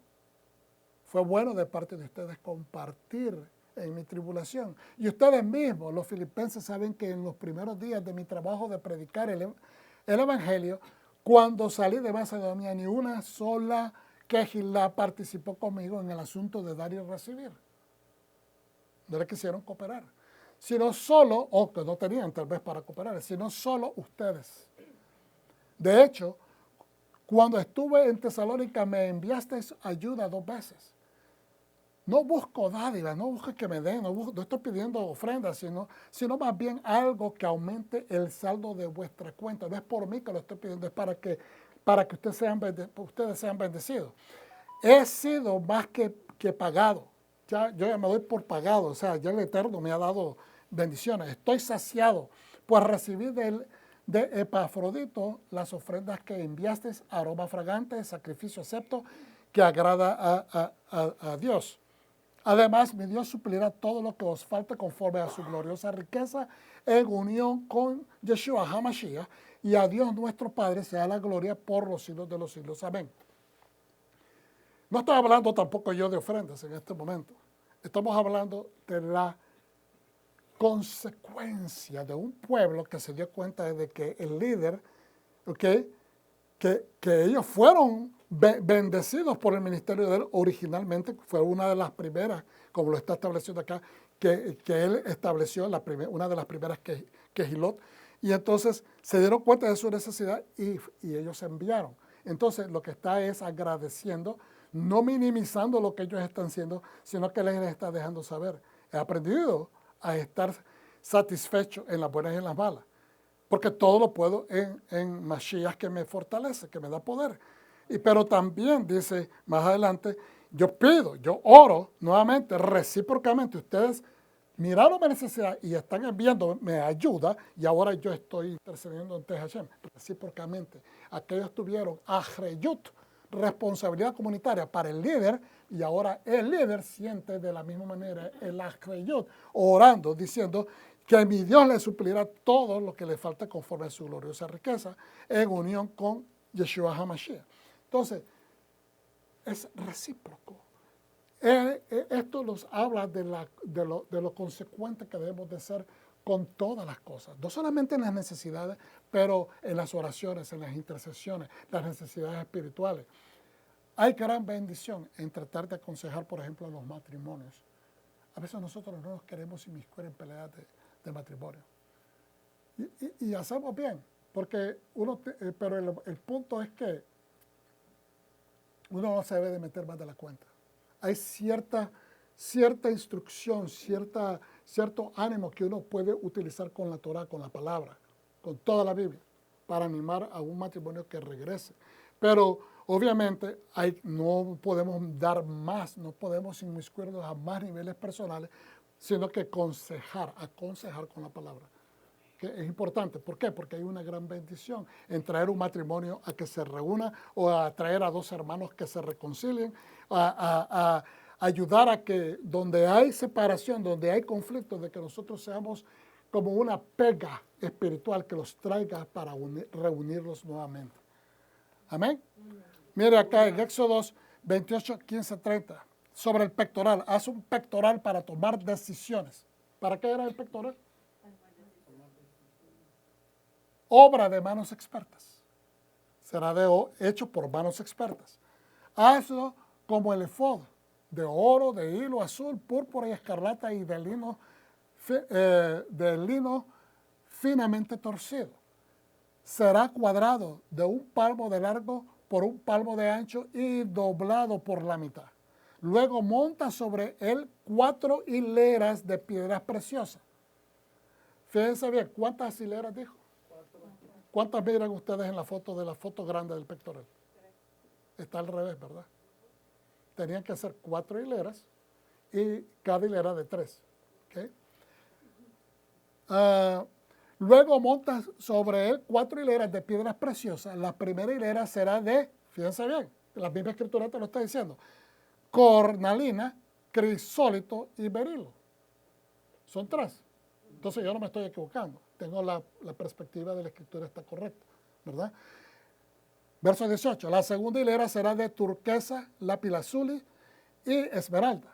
fue bueno de parte de ustedes compartir en mi tribulación. Y ustedes mismos, los filipenses, saben que en los primeros días de mi trabajo de predicar el Evangelio, cuando salí de Macedonia, ni una sola quejilá participó conmigo en el asunto de dar y recibir. No le quisieron cooperar. Sino solo, o que no tenían tal vez para cooperar, sino solo ustedes. De hecho, cuando estuve en Tesalónica me enviaste ayuda 2 veces. No busco dádiva, no busco que me den, no estoy pidiendo ofrendas, sino más bien algo que aumente el saldo de vuestra cuenta. No es por mí que lo estoy pidiendo, es para que ustedes sean bendecidos. He sido más que pagado. Yo ya me doy por pagado, o sea, ya el Eterno me ha dado bendiciones. Estoy saciado, pues recibí de Epafrodito las ofrendas que enviaste, aroma fragante, sacrificio acepto, que agrada a Dios. Además, mi Dios suplirá todo lo que os falte conforme a su gloriosa riqueza en unión con Yeshua HaMashiach, y a Dios nuestro Padre sea la gloria por los siglos de los siglos. Amén. No estoy hablando tampoco yo de ofrendas en este momento. Estamos hablando de la consecuencia de un pueblo que se dio cuenta de que el líder ¿ok? Que ellos fueron bendecidos por el ministerio de él originalmente. Fue una de las primeras, como lo está estableciendo acá, que él estableció, una de las primeras Quejilot. Y entonces se dieron cuenta de su necesidad y ellos se enviaron. Entonces lo que está es agradeciendo, no minimizando lo que ellos están haciendo, sino que les está dejando saber. He aprendido a estar satisfecho en las buenas y en las malas. Porque todo lo puedo en Mashiach, que me fortalece, que me da poder. Pero también dice más adelante, yo pido, yo oro nuevamente, recíprocamente. Ustedes miraron mi necesidad y están enviándome ayuda, y ahora yo estoy intercediendo ante Hashem, recíprocamente. Aquellos tuvieron ajreyut, responsabilidad comunitaria para el líder, y ahora el líder siente de la misma manera el ajreyut, orando, diciendo que mi Dios le suplirá todo lo que le falta conforme a su gloriosa riqueza en unión con Yeshua HaMashiach. Entonces, es recíproco. Esto nos habla de lo consecuente que debemos de ser con todas las cosas, no solamente en las necesidades, pero en las oraciones, en las intercesiones, las necesidades espirituales. Hay gran bendición en tratar de aconsejar, por ejemplo, a los matrimonios. A veces nosotros no nos queremos inmiscuir en peleas de matrimonio. Y hacemos bien, porque pero el punto es que uno no se debe de meter más de la cuenta. Hay cierta instrucción, cierto ánimo que uno puede utilizar con la Torah, con la palabra, con toda la Biblia, para animar a un matrimonio que regrese. Pero obviamente no podemos dar más, no podemos inmiscuirnos a más niveles personales, sino que aconsejar con la palabra. Que es importante. ¿Por qué? Porque hay una gran bendición en traer un matrimonio a que se reúna o a traer a dos hermanos que se reconcilien, a ayudar a que donde hay separación, donde hay conflicto, de que nosotros seamos como una pega espiritual que los traiga para reunirlos nuevamente. Amén. Mire acá en Éxodos 28, 15, 30, sobre el pectoral. Haz un pectoral para tomar decisiones. ¿Para qué era el pectoral? Obra de manos expertas. Será hecho por manos expertas. Hazlo como el efod, de oro, de hilo azul, púrpura y escarlata y de lino finamente torcido. Será cuadrado de un palmo de largo por un palmo de ancho y doblado por la mitad. Luego monta sobre él 4 hileras de piedras preciosas. Fíjense bien, ¿cuántas hileras dijo? ¿Cuántas miran ustedes en la foto grande del pectoral? Está al revés, ¿verdad? Tenían que hacer 4 hileras y cada hilera de 3. ¿Okay? Luego montas sobre él 4 hileras de piedras preciosas. La primera hilera será fíjense bien, la misma escritura te lo está diciendo, cornalina, crisólito y berilo. Son 3. Entonces yo no me estoy equivocando. Tengo la perspectiva de la escritura, está correcta, ¿verdad? Verso 18. La segunda hilera será de turquesa, lapilazuli y esmeralda.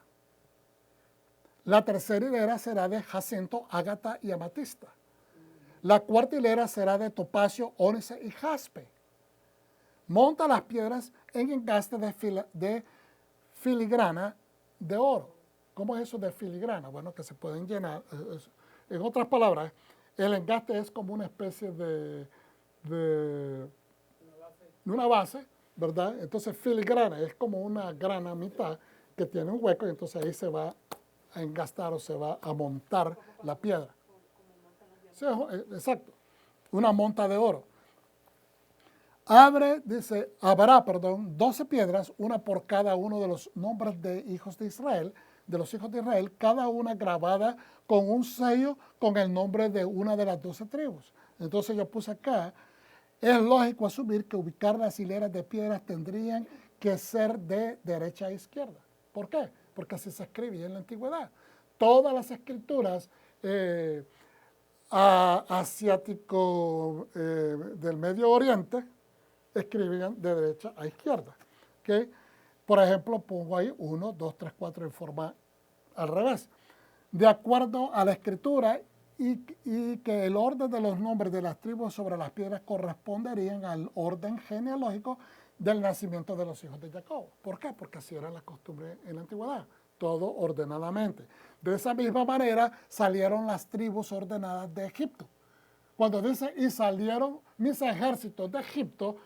La tercera hilera será de jacinto, ágata y amatista. La cuarta hilera será de topacio, ónice y jaspe. Monta las piedras en engaste de filigrana de oro. ¿Cómo es eso de filigrana? Bueno, que se pueden llenar. En otras palabras, el engaste es como una especie de una base, ¿verdad? Entonces filigrana es como una grana a mitad que tiene un hueco y entonces ahí se va a engastar o se va a montar la piedra. Sí, exacto, una monta de oro. Habrá 12 piedras, una por cada uno de los nombres de hijos de Israel, cada una grabada con un sello con el nombre de una de las 12 tribus. Entonces yo puse acá, es lógico asumir que ubicar las hileras de piedras tendrían que ser de derecha a izquierda. ¿Por qué? Porque así se escribía en la antigüedad. Todas las escrituras asiático del Medio Oriente escribían de derecha a izquierda. ¿Okay? Por ejemplo, pongo ahí 1, 2, 3, 4 en forma al revés. De acuerdo a la escritura y que el orden de los nombres de las tribus sobre las piedras corresponderían al orden genealógico del nacimiento de los hijos de Jacob. ¿Por qué? Porque así era la costumbre en la antigüedad, todo ordenadamente. De esa misma manera salieron las tribus ordenadas de Egipto. Cuando dice, y salieron mis ejércitos de Egipto,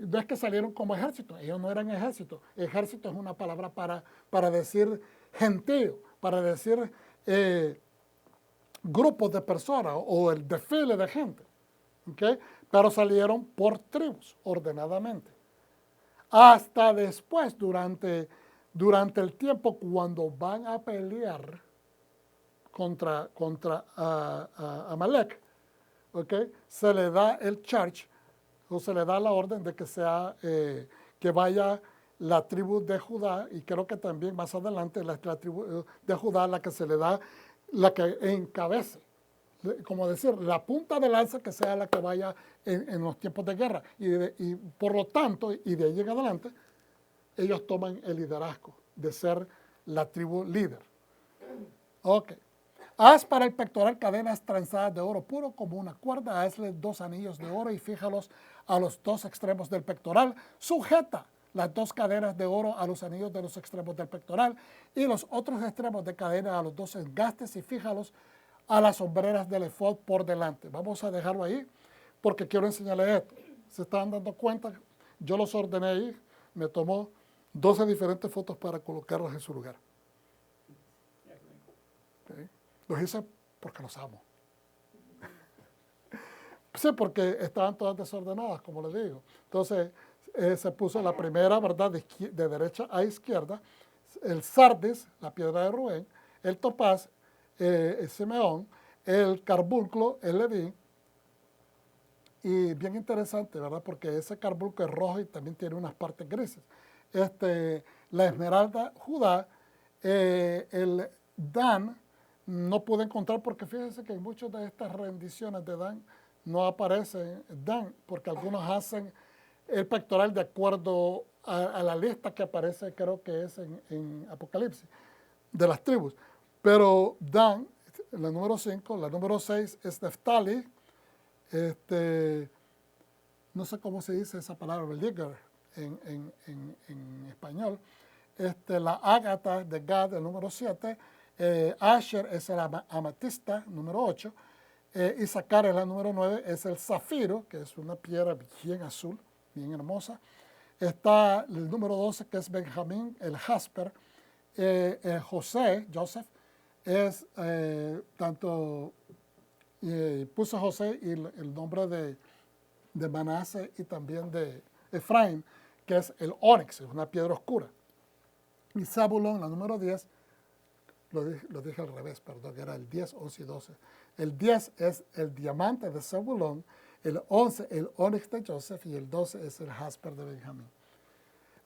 no es que salieron como ejército, ellos no eran ejército. Ejército es una palabra para decir gentío, para decir grupos de personas o el desfile de gente. ¿Okay? Pero salieron por tribus, ordenadamente. Hasta después, durante el tiempo, cuando van a pelear contra Amalek, ¿okay? Se le da el charge, o se le da la orden de que vaya la tribu de Judá, y creo que también más adelante la tribu de Judá la que se le da, la que encabece, como decir, la punta de lanza que sea la que vaya en los tiempos de guerra. Y por lo tanto, y de ahí en adelante, ellos toman el liderazgo de ser la tribu líder. Ok. Haz para el pectoral cadenas tranzadas de oro puro como una cuerda. Hazle 2 anillos de oro y fíjalos a los 2 extremos del pectoral. Sujeta las 2 cadenas de oro a los anillos de los extremos del pectoral y los otros extremos de cadena a los 2 engastes y fíjalos a las sombreras del efod por delante. Vamos a dejarlo ahí porque quiero enseñarles esto. Se están dando cuenta, yo los ordené ahí, me tomó 12 diferentes fotos para colocarlos en su lugar. ¿Okay? Los hice porque los amo. Sí, porque estaban todas desordenadas, como les digo. Entonces, se puso la primera, ¿verdad?, de derecha a izquierda, el sardis, la piedra de Rubén, el topaz, el Simeón, el carbunclo, el Leví. Y bien interesante, ¿verdad?, porque ese carbunclo es rojo y también tiene unas partes grises. La esmeralda, Judá, el Dan, no pude encontrar porque fíjense que en muchas de estas rendiciones de Dan no aparece Dan, porque algunos hacen el pectoral de acuerdo a la lista que aparece, creo que es en Apocalipsis, de las tribus. Pero Dan, la número 5, la número 6 es Neftali, no sé cómo se dice esa palabra, Ligger, en español. La ágata de Gad, el número 7, Asher es el amatista, número 8, Isaacar es la número 9, es el zafiro, que es una piedra bien azul, bien hermosa. Está el número 12, que es Benjamín, el jasper. Joseph, es tanto, puso José y el nombre de Manase y también de Efraín, que es el ónix, es una piedra oscura. Y Zabulón, la número 10, lo dije al revés, perdón, que era el 10, 11 y 12. El 10 es el diamante de Zabulón, el 11 el ónix de Joseph y el 12 es el jasper de Benjamín.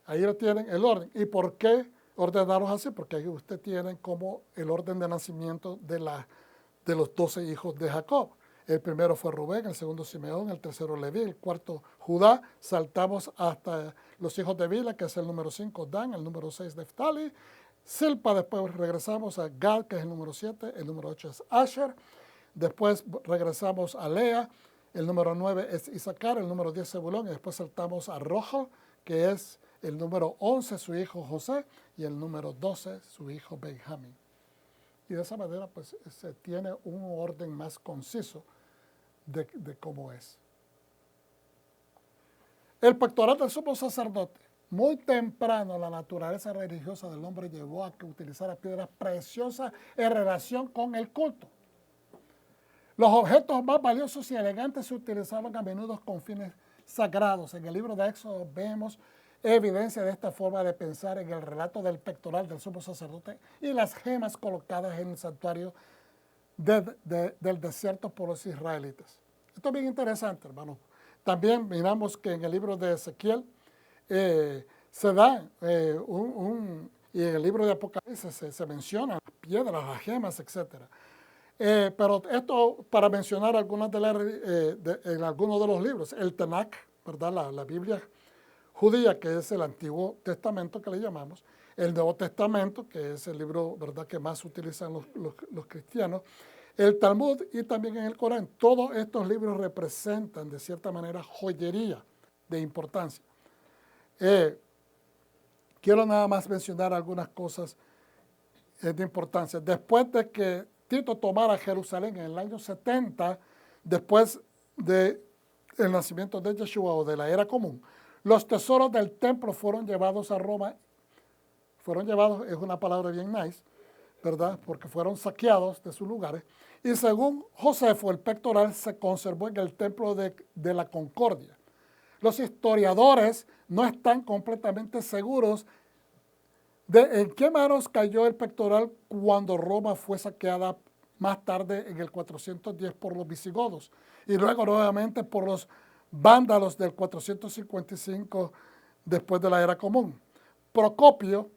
Ahí lo tienen el orden. ¿Y por qué ordenarlos así? Porque ahí usted tiene como el orden de nacimiento de los 12 hijos de Jacob. El primero fue Rubén, el segundo Simeón, el tercero Leví, el cuarto Judá. Saltamos hasta los hijos de Bila, que es el número 5, Dan, el número 6, Neftali. Silpa, después regresamos a Gad, que es el número 7, el número 8 es Asher. Después regresamos a Lea, el número 9 es Isaacar, el número 10 Zebulón, y después saltamos a Rojo, que es el número 11, su hijo José, y el número 12, su hijo Benjamín. Y de esa manera, pues, se tiene un orden más conciso de cómo es. El pectoral del sumo sacerdote. Muy temprano la naturaleza religiosa del hombre llevó a que utilizara piedras preciosas en relación con el culto. Los objetos más valiosos y elegantes se utilizaban a menudo con fines sagrados. En el libro de Éxodo vemos evidencia de esta forma de pensar en el relato del pectoral del sumo sacerdote y las gemas colocadas en el santuario del desierto por los israelitas. Esto es bien interesante, hermano. También miramos que en el libro de Ezequiel se da y en el libro de Apocalipsis se mencionan las piedras, las gemas, etc. Pero esto para mencionar algunas en algunos de los libros. El Tanakh, ¿verdad? La Biblia judía, que es el Antiguo Testamento que le llamamos, el Nuevo Testamento, que es el libro, ¿verdad?, que más utilizan los cristianos, El Talmud y también en el Corán, todos estos libros representan de cierta manera joyería de importancia. Quiero nada más mencionar algunas cosas de importancia. Después de que Tito tomara Jerusalén en el año 70, después del nacimiento de Yeshua o de la era común, los tesoros del templo fueron llevados a Roma. Fueron llevados, es una palabra bien nice, ¿verdad? Porque fueron saqueados de sus lugares. Y según Josefo, el pectoral se conservó en el templo de la Concordia. Los historiadores no están completamente seguros de en qué manos cayó el pectoral cuando Roma fue saqueada más tarde en el 410 por los visigodos y luego nuevamente por los vándalos del 455 después de la era común. Procopio,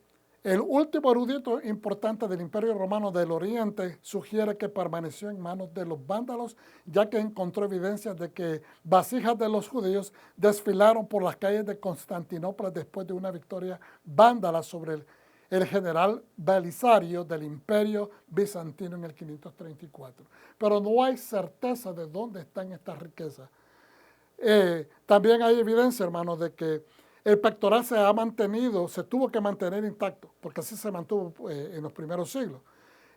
el último erudito importante del Imperio Romano del Oriente, sugiere que permaneció en manos de los vándalos, ya que encontró evidencias de que vasijas de los judíos desfilaron por las calles de Constantinopla después de una victoria vándala sobre el general Belisario del Imperio Bizantino en el 534. Pero no hay certeza de dónde están estas riquezas. También hay evidencia, hermanos, de que el pectoral se ha mantenido, se tuvo que mantener intacto, porque así se mantuvo en los primeros siglos.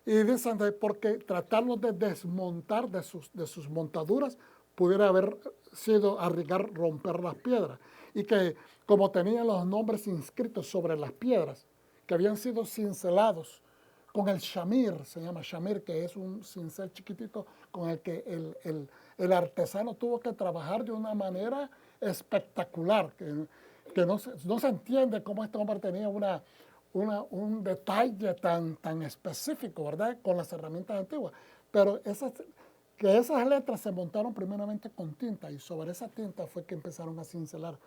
Y dicen porque tratarlo de desmontar de sus montaduras pudiera haber sido arriesgar romper las piedras. Y que como tenían los nombres inscritos sobre las piedras, que habían sido cincelados con el shamir, se llama shamir, que es un cincel chiquitito con el que el artesano tuvo que trabajar de una manera espectacular, que no se entiende cómo este hombre tenía un detalle tan específico, ¿verdad?, con las herramientas antiguas. Pero esas letras se montaron primeramente con tinta y sobre esa tinta fue que empezaron a cincelar.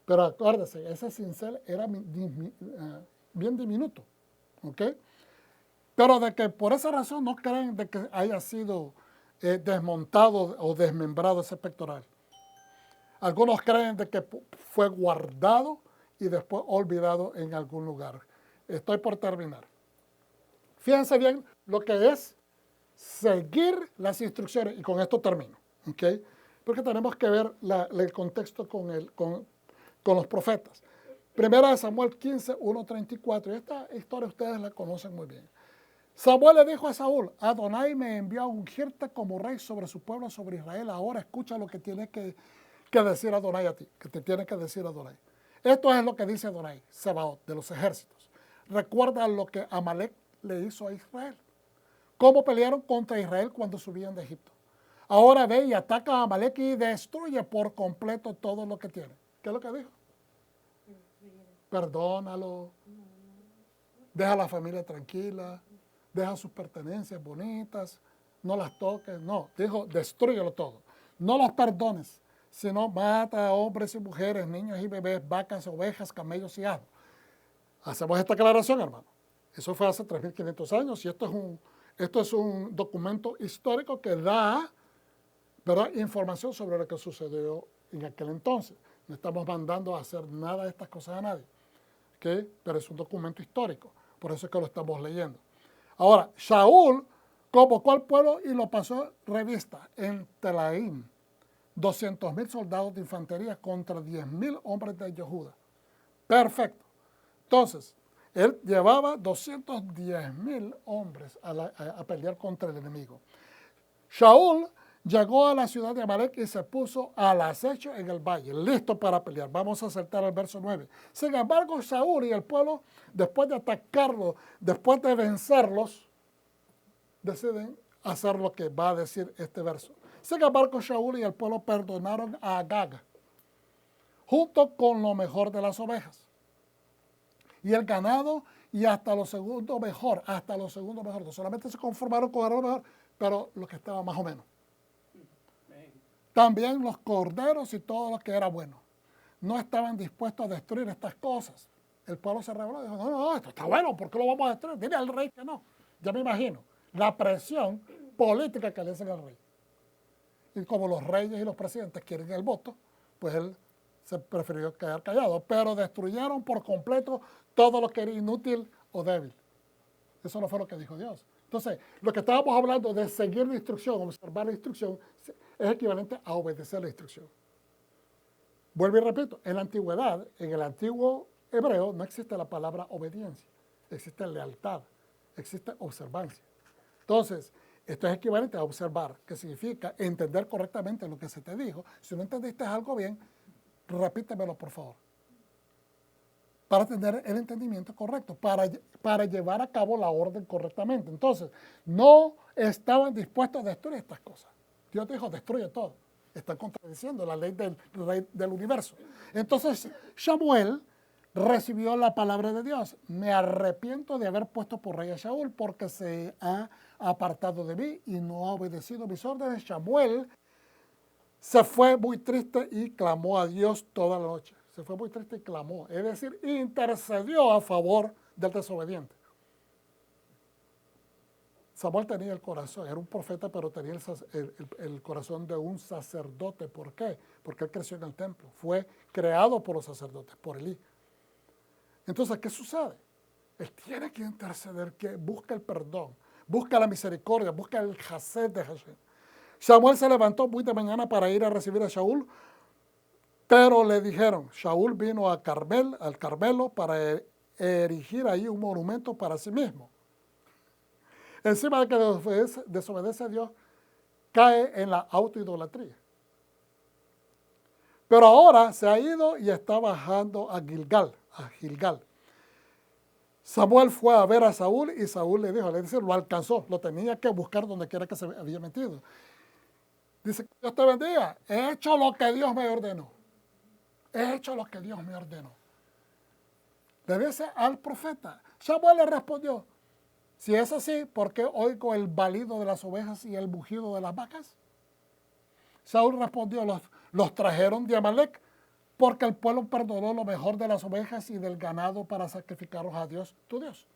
Pero acuérdese, ese cincel era bien diminuto, ¿ok? Pero de que por esa razón no creen de que haya sido desmontado o desmembrado ese pectoral. Algunos creen de que fue guardado y después olvidado en algún lugar. Estoy por terminar. Fíjense bien lo que es seguir las instrucciones, y con esto termino, ¿ok? Porque tenemos que ver el contexto con los profetas. Primera de Samuel 15, 1:34. Y esta historia ustedes la conocen muy bien. Samuel le dijo a Saúl: Adonai me envió a ungirte como rey sobre su pueblo, sobre Israel. Ahora escucha lo que tiene que decir Adonai a ti, que te tiene que decir Adonai. Esto es lo que dice Adonai, Sebaot, de los ejércitos. Recuerda lo que Amalek le hizo a Israel. Cómo pelearon contra Israel cuando subían de Egipto. Ahora ve y ataca a Amalek y destruye por completo todo lo que tiene. ¿Qué es lo que dijo? Perdónalo, deja a la familia tranquila, deja sus pertenencias bonitas, no las toques. No, dijo, destrúyelo todo. No los perdones, sino mata a hombres y mujeres, niños y bebés, vacas, ovejas, camellos y asnos. Hacemos esta aclaración, hermano. Eso fue hace 3.500 años y esto es un documento histórico que da, ¿verdad?, información sobre lo que sucedió en aquel entonces. No estamos mandando a hacer nada de estas cosas a nadie, ¿okay? Pero es un documento histórico, por eso es que lo estamos leyendo. Ahora, Shaul convocó al pueblo y lo pasó revista en Telaim. 200,000 soldados de infantería contra 10,000 hombres de Yehuda. Perfecto. Entonces, él llevaba 210,000 hombres a pelear contra el enemigo. Shaul llegó a la ciudad de Amalek y se puso al acecho en el valle, listo para pelear. Vamos a saltar al verso 9. Sin embargo, Saúl y el pueblo, después de atacarlo, después de vencerlos, deciden hacer lo que va a decir este verso. Sin embargo, Saúl y el pueblo perdonaron a Agag, junto con lo mejor de las ovejas, y el ganado, y hasta lo segundo mejor, No solamente se conformaron con lo mejor, pero lo que estaba más o menos. También los corderos y todo lo que era bueno. No estaban dispuestos a destruir estas cosas. El pueblo se rebeló y dijo: no, esto está bueno, ¿por qué lo vamos a destruir? Dile al rey que no. Ya me imagino la presión política que le hacen al rey. Y como los reyes y los presidentes quieren el voto, pues él se prefirió quedar callado. Pero destruyeron por completo todo lo que era inútil o débil. Eso no fue lo que dijo Dios. Entonces, lo que estábamos hablando de seguir la instrucción, observar la instrucción, es equivalente a obedecer la instrucción. Vuelvo y repito, en la antigüedad, en el antiguo hebreo, no existe la palabra obediencia, existe lealtad, existe observancia. Entonces, esto es equivalente a observar, que significa entender correctamente lo que se te dijo. Si no entendiste algo bien, repítemelo, por favor, para tener el entendimiento correcto, para llevar a cabo la orden correctamente. Entonces, no estaban dispuestos a destruir estas cosas. Dios dijo, destruye todo. Están contradiciendo la ley del rey del universo. Entonces, Samuel recibió la palabra de Dios. Me arrepiento de haber puesto por rey a Saúl porque se ha apartado de mí y no ha obedecido mis órdenes. Samuel se fue muy triste y clamó a Dios toda la noche. Se fue muy triste y clamó, es decir, intercedió a favor del desobediente. Samuel tenía el corazón, era un profeta, pero tenía el corazón de un sacerdote. ¿Por qué? Porque él creció en el templo. Fue creado por los sacerdotes, por Elí. Entonces, ¿qué sucede? Él tiene que interceder, que busca el perdón, busca la misericordia, busca el chesed de Hashem. Samuel se levantó muy de mañana para ir a recibir a Saúl, pero le dijeron, Saúl vino al Carmelo para erigir ahí un monumento para sí mismo. Encima de que desobedece a Dios, cae en la autoidolatría. Pero ahora se ha ido y está bajando a Gilgal. Samuel fue a ver a Saúl y Saúl le dijo, lo alcanzó, lo tenía que buscar donde quiera que se había metido. Dice, Dios te bendiga, he hecho lo que Dios me ordenó. He hecho lo que Dios me ordenó. Le dice al profeta. Samuel le respondió, si es así, ¿por qué oigo el balido de las ovejas y el mugido de las vacas? Saúl respondió, los trajeron de Amalek, porque el pueblo perdonó lo mejor de las ovejas y del ganado para sacrificarlos a Dios, tu Dios.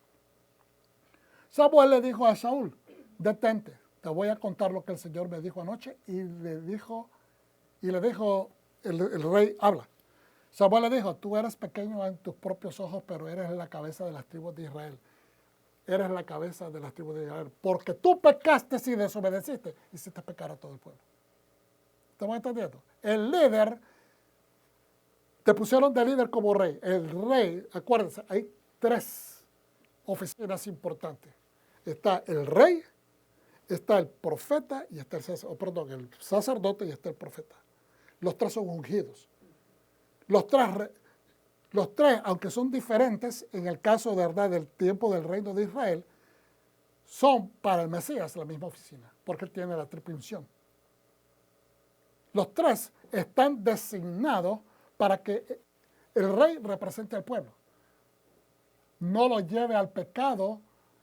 Samuel le dijo a Saúl, detente, te voy a contar lo que el Señor me dijo anoche. Y le dijo el rey, habla. Samuel le dijo, tú eres pequeño en tus propios ojos, pero eres la cabeza de las tribus de Israel. Eres la cabeza de las tribus de Israel. Porque tú pecaste y desobedeciste, hiciste pecar a todo el pueblo. ¿Estamos entendiendo? El líder, te pusieron de líder como rey. El rey, acuérdense, hay 3 oficinas importantes. Está el rey, está el profeta y está el sacerdote y está el profeta. Los 3 son ungidos. Los tres, aunque son diferentes, en el caso de verdad del tiempo del reino de Israel, son para el Mesías la misma oficina, porque él tiene la triple unción. Los 3 están designados para que el rey represente al pueblo, no lo lleve al pecado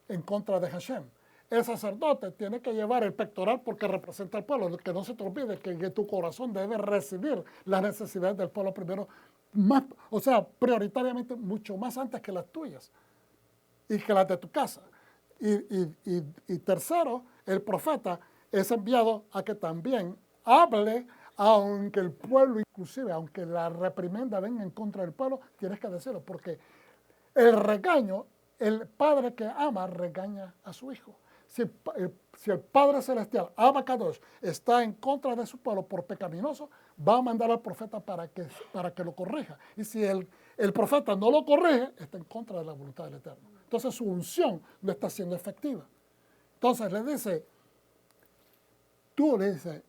en contra de Hashem. El sacerdote tiene que llevar el pectoral porque representa al pueblo. Que no se te olvide que en tu corazón debe recibir las necesidades del pueblo primero, prioritariamente mucho más antes que las tuyas y que las de tu casa. Y tercero, el profeta es enviado a que también hable, aunque el pueblo, inclusive, aunque la reprimenda venga en contra del pueblo, tienes que decirlo, porque el regaño, el padre que ama regaña a su hijo. Si el Padre Celestial, Abacadosh, está en contra de su pueblo por pecaminoso, va a mandar al profeta para que lo corrija. Y si el profeta no lo corrige, está en contra de la voluntad del Eterno. Entonces su unción no está siendo efectiva. Entonces le dice,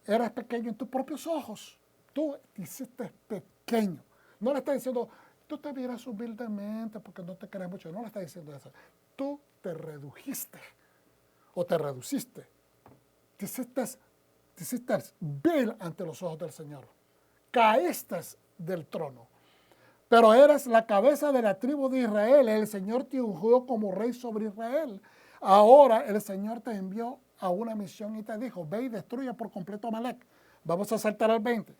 eres pequeño en tus propios ojos. Tú te hiciste pequeño. No le está diciendo, tú te miras humildemente porque no te crees mucho. No le está diciendo eso. Tú te redujiste. O te reduciste, te hiciste vil ante los ojos del Señor, caíste del trono, pero eres la cabeza de la tribu de Israel, el Señor te ungió como rey sobre Israel. Ahora el Señor te envió a una misión y te dijo, ve y destruye por completo a Amalek. Vamos a saltar al 20.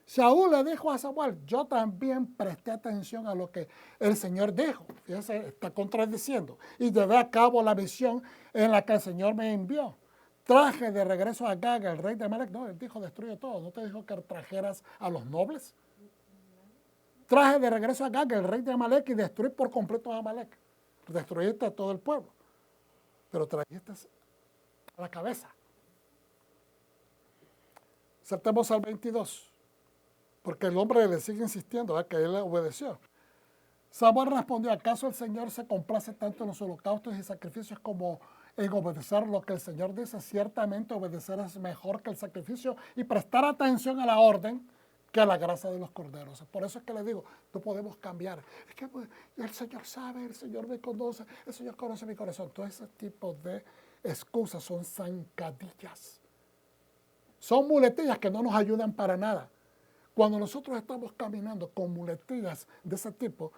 Saúl le dijo a Samuel, yo también presté atención a lo que el Señor dijo. Fíjese, está contradiciendo. Y llevé a cabo la misión en la que el Señor me envió. Traje de regreso a Agag, el rey de Amalek. No, él dijo, destruye todo. ¿No te dijo que trajeras a los nobles? Traje de regreso a Agag, el rey de Amalek, y destruí por completo a Amalek. Destruiste a todo el pueblo. Pero trajiste a la cabeza. Saltemos al 22, porque el hombre le sigue insistiendo, ¿verdad?, que él le obedeció. Samuel respondió, ¿acaso el Señor se complace tanto en los holocaustos y sacrificios como en obedecer lo que el Señor dice? Ciertamente obedecer es mejor que el sacrificio y prestar atención a la orden que a la grasa de los corderos. Por eso es que le digo, no podemos cambiar. Es que pues, el Señor sabe, el Señor me conoce, el Señor conoce mi corazón. Todo ese tipo de excusas son zancadillas. Son muletillas que no nos ayudan para nada. Cuando nosotros estamos caminando con muletillas de ese tipo,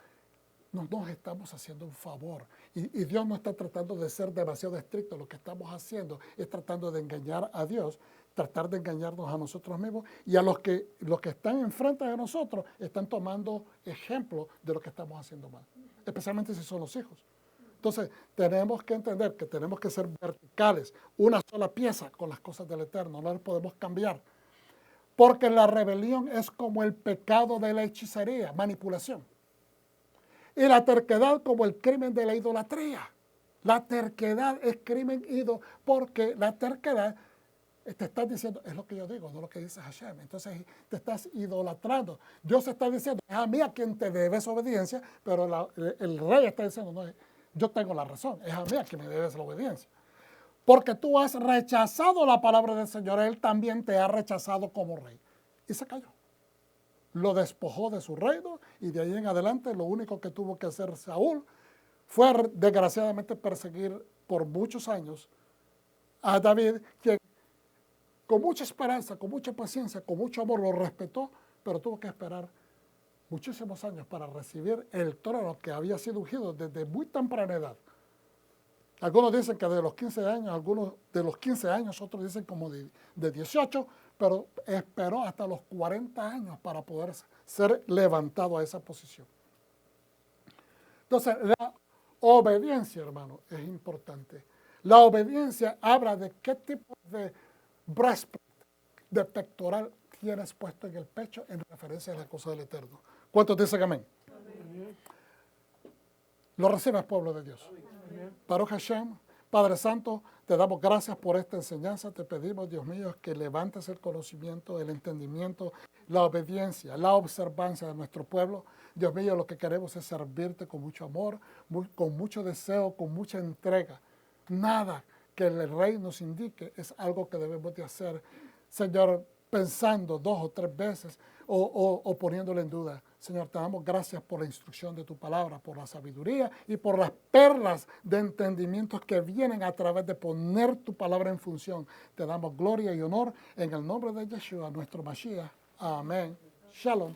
no nos estamos haciendo un favor. Y Dios no está tratando de ser demasiado estricto. Lo que estamos haciendo es tratando de engañar a Dios, tratar de engañarnos a nosotros mismos y a los que están enfrente de nosotros están tomando ejemplo de lo que estamos haciendo mal, especialmente si son los hijos. Entonces, tenemos que entender que tenemos que ser verticales, una sola pieza con las cosas del Eterno, no las podemos cambiar. Porque la rebelión es como el pecado de la hechicería, manipulación. Y la terquedad como el crimen de la idolatría. La terquedad es crimen porque la terquedad te estás diciendo, es lo que yo digo, no lo que dice Hashem. Entonces te estás idolatrando. Dios está diciendo, es a mí a quien te debes obediencia, pero el rey está diciendo, no, yo tengo la razón, es a mí a quien me debes la obediencia. Porque tú has rechazado la palabra del Señor, Él también te ha rechazado como rey. Y se cayó. Lo despojó de su reino y de ahí en adelante lo único que tuvo que hacer Saúl fue desgraciadamente perseguir por muchos años a David, quien con mucha esperanza, con mucha paciencia, con mucho amor lo respetó, pero tuvo que esperar muchísimos años para recibir el trono que había sido ungido desde muy temprana edad. Algunos dicen que de los 15 años, algunos de los 15 años, otros dicen como de 18, pero esperó hasta los 40 años para poder ser levantado a esa posición. Entonces, la obediencia, hermano, es importante. La obediencia habla de qué tipo de breastplate, de pectoral tienes puesto en el pecho en referencia a la cosa del Eterno. ¿Cuántos dicen amén? Amén. Lo recibes, pueblo de Dios. Amén. Baruch Hashem, Padre Santo, te damos gracias por esta enseñanza. Te pedimos, Dios mío, que levantes el conocimiento, el entendimiento, la obediencia, la observancia de nuestro pueblo. Dios mío, lo que queremos es servirte con mucho amor, con mucho deseo, con mucha entrega. Nada que el Rey nos indique es algo que debemos de hacer, Señor, pensando 2 o 3 veces o poniéndole en duda. Señor, te damos gracias por la instrucción de tu palabra, por la sabiduría y por las perlas de entendimientos que vienen a través de poner tu palabra en función. Te damos gloria y honor en el nombre de Yeshua, nuestro Mashiach. Amén. Shalom.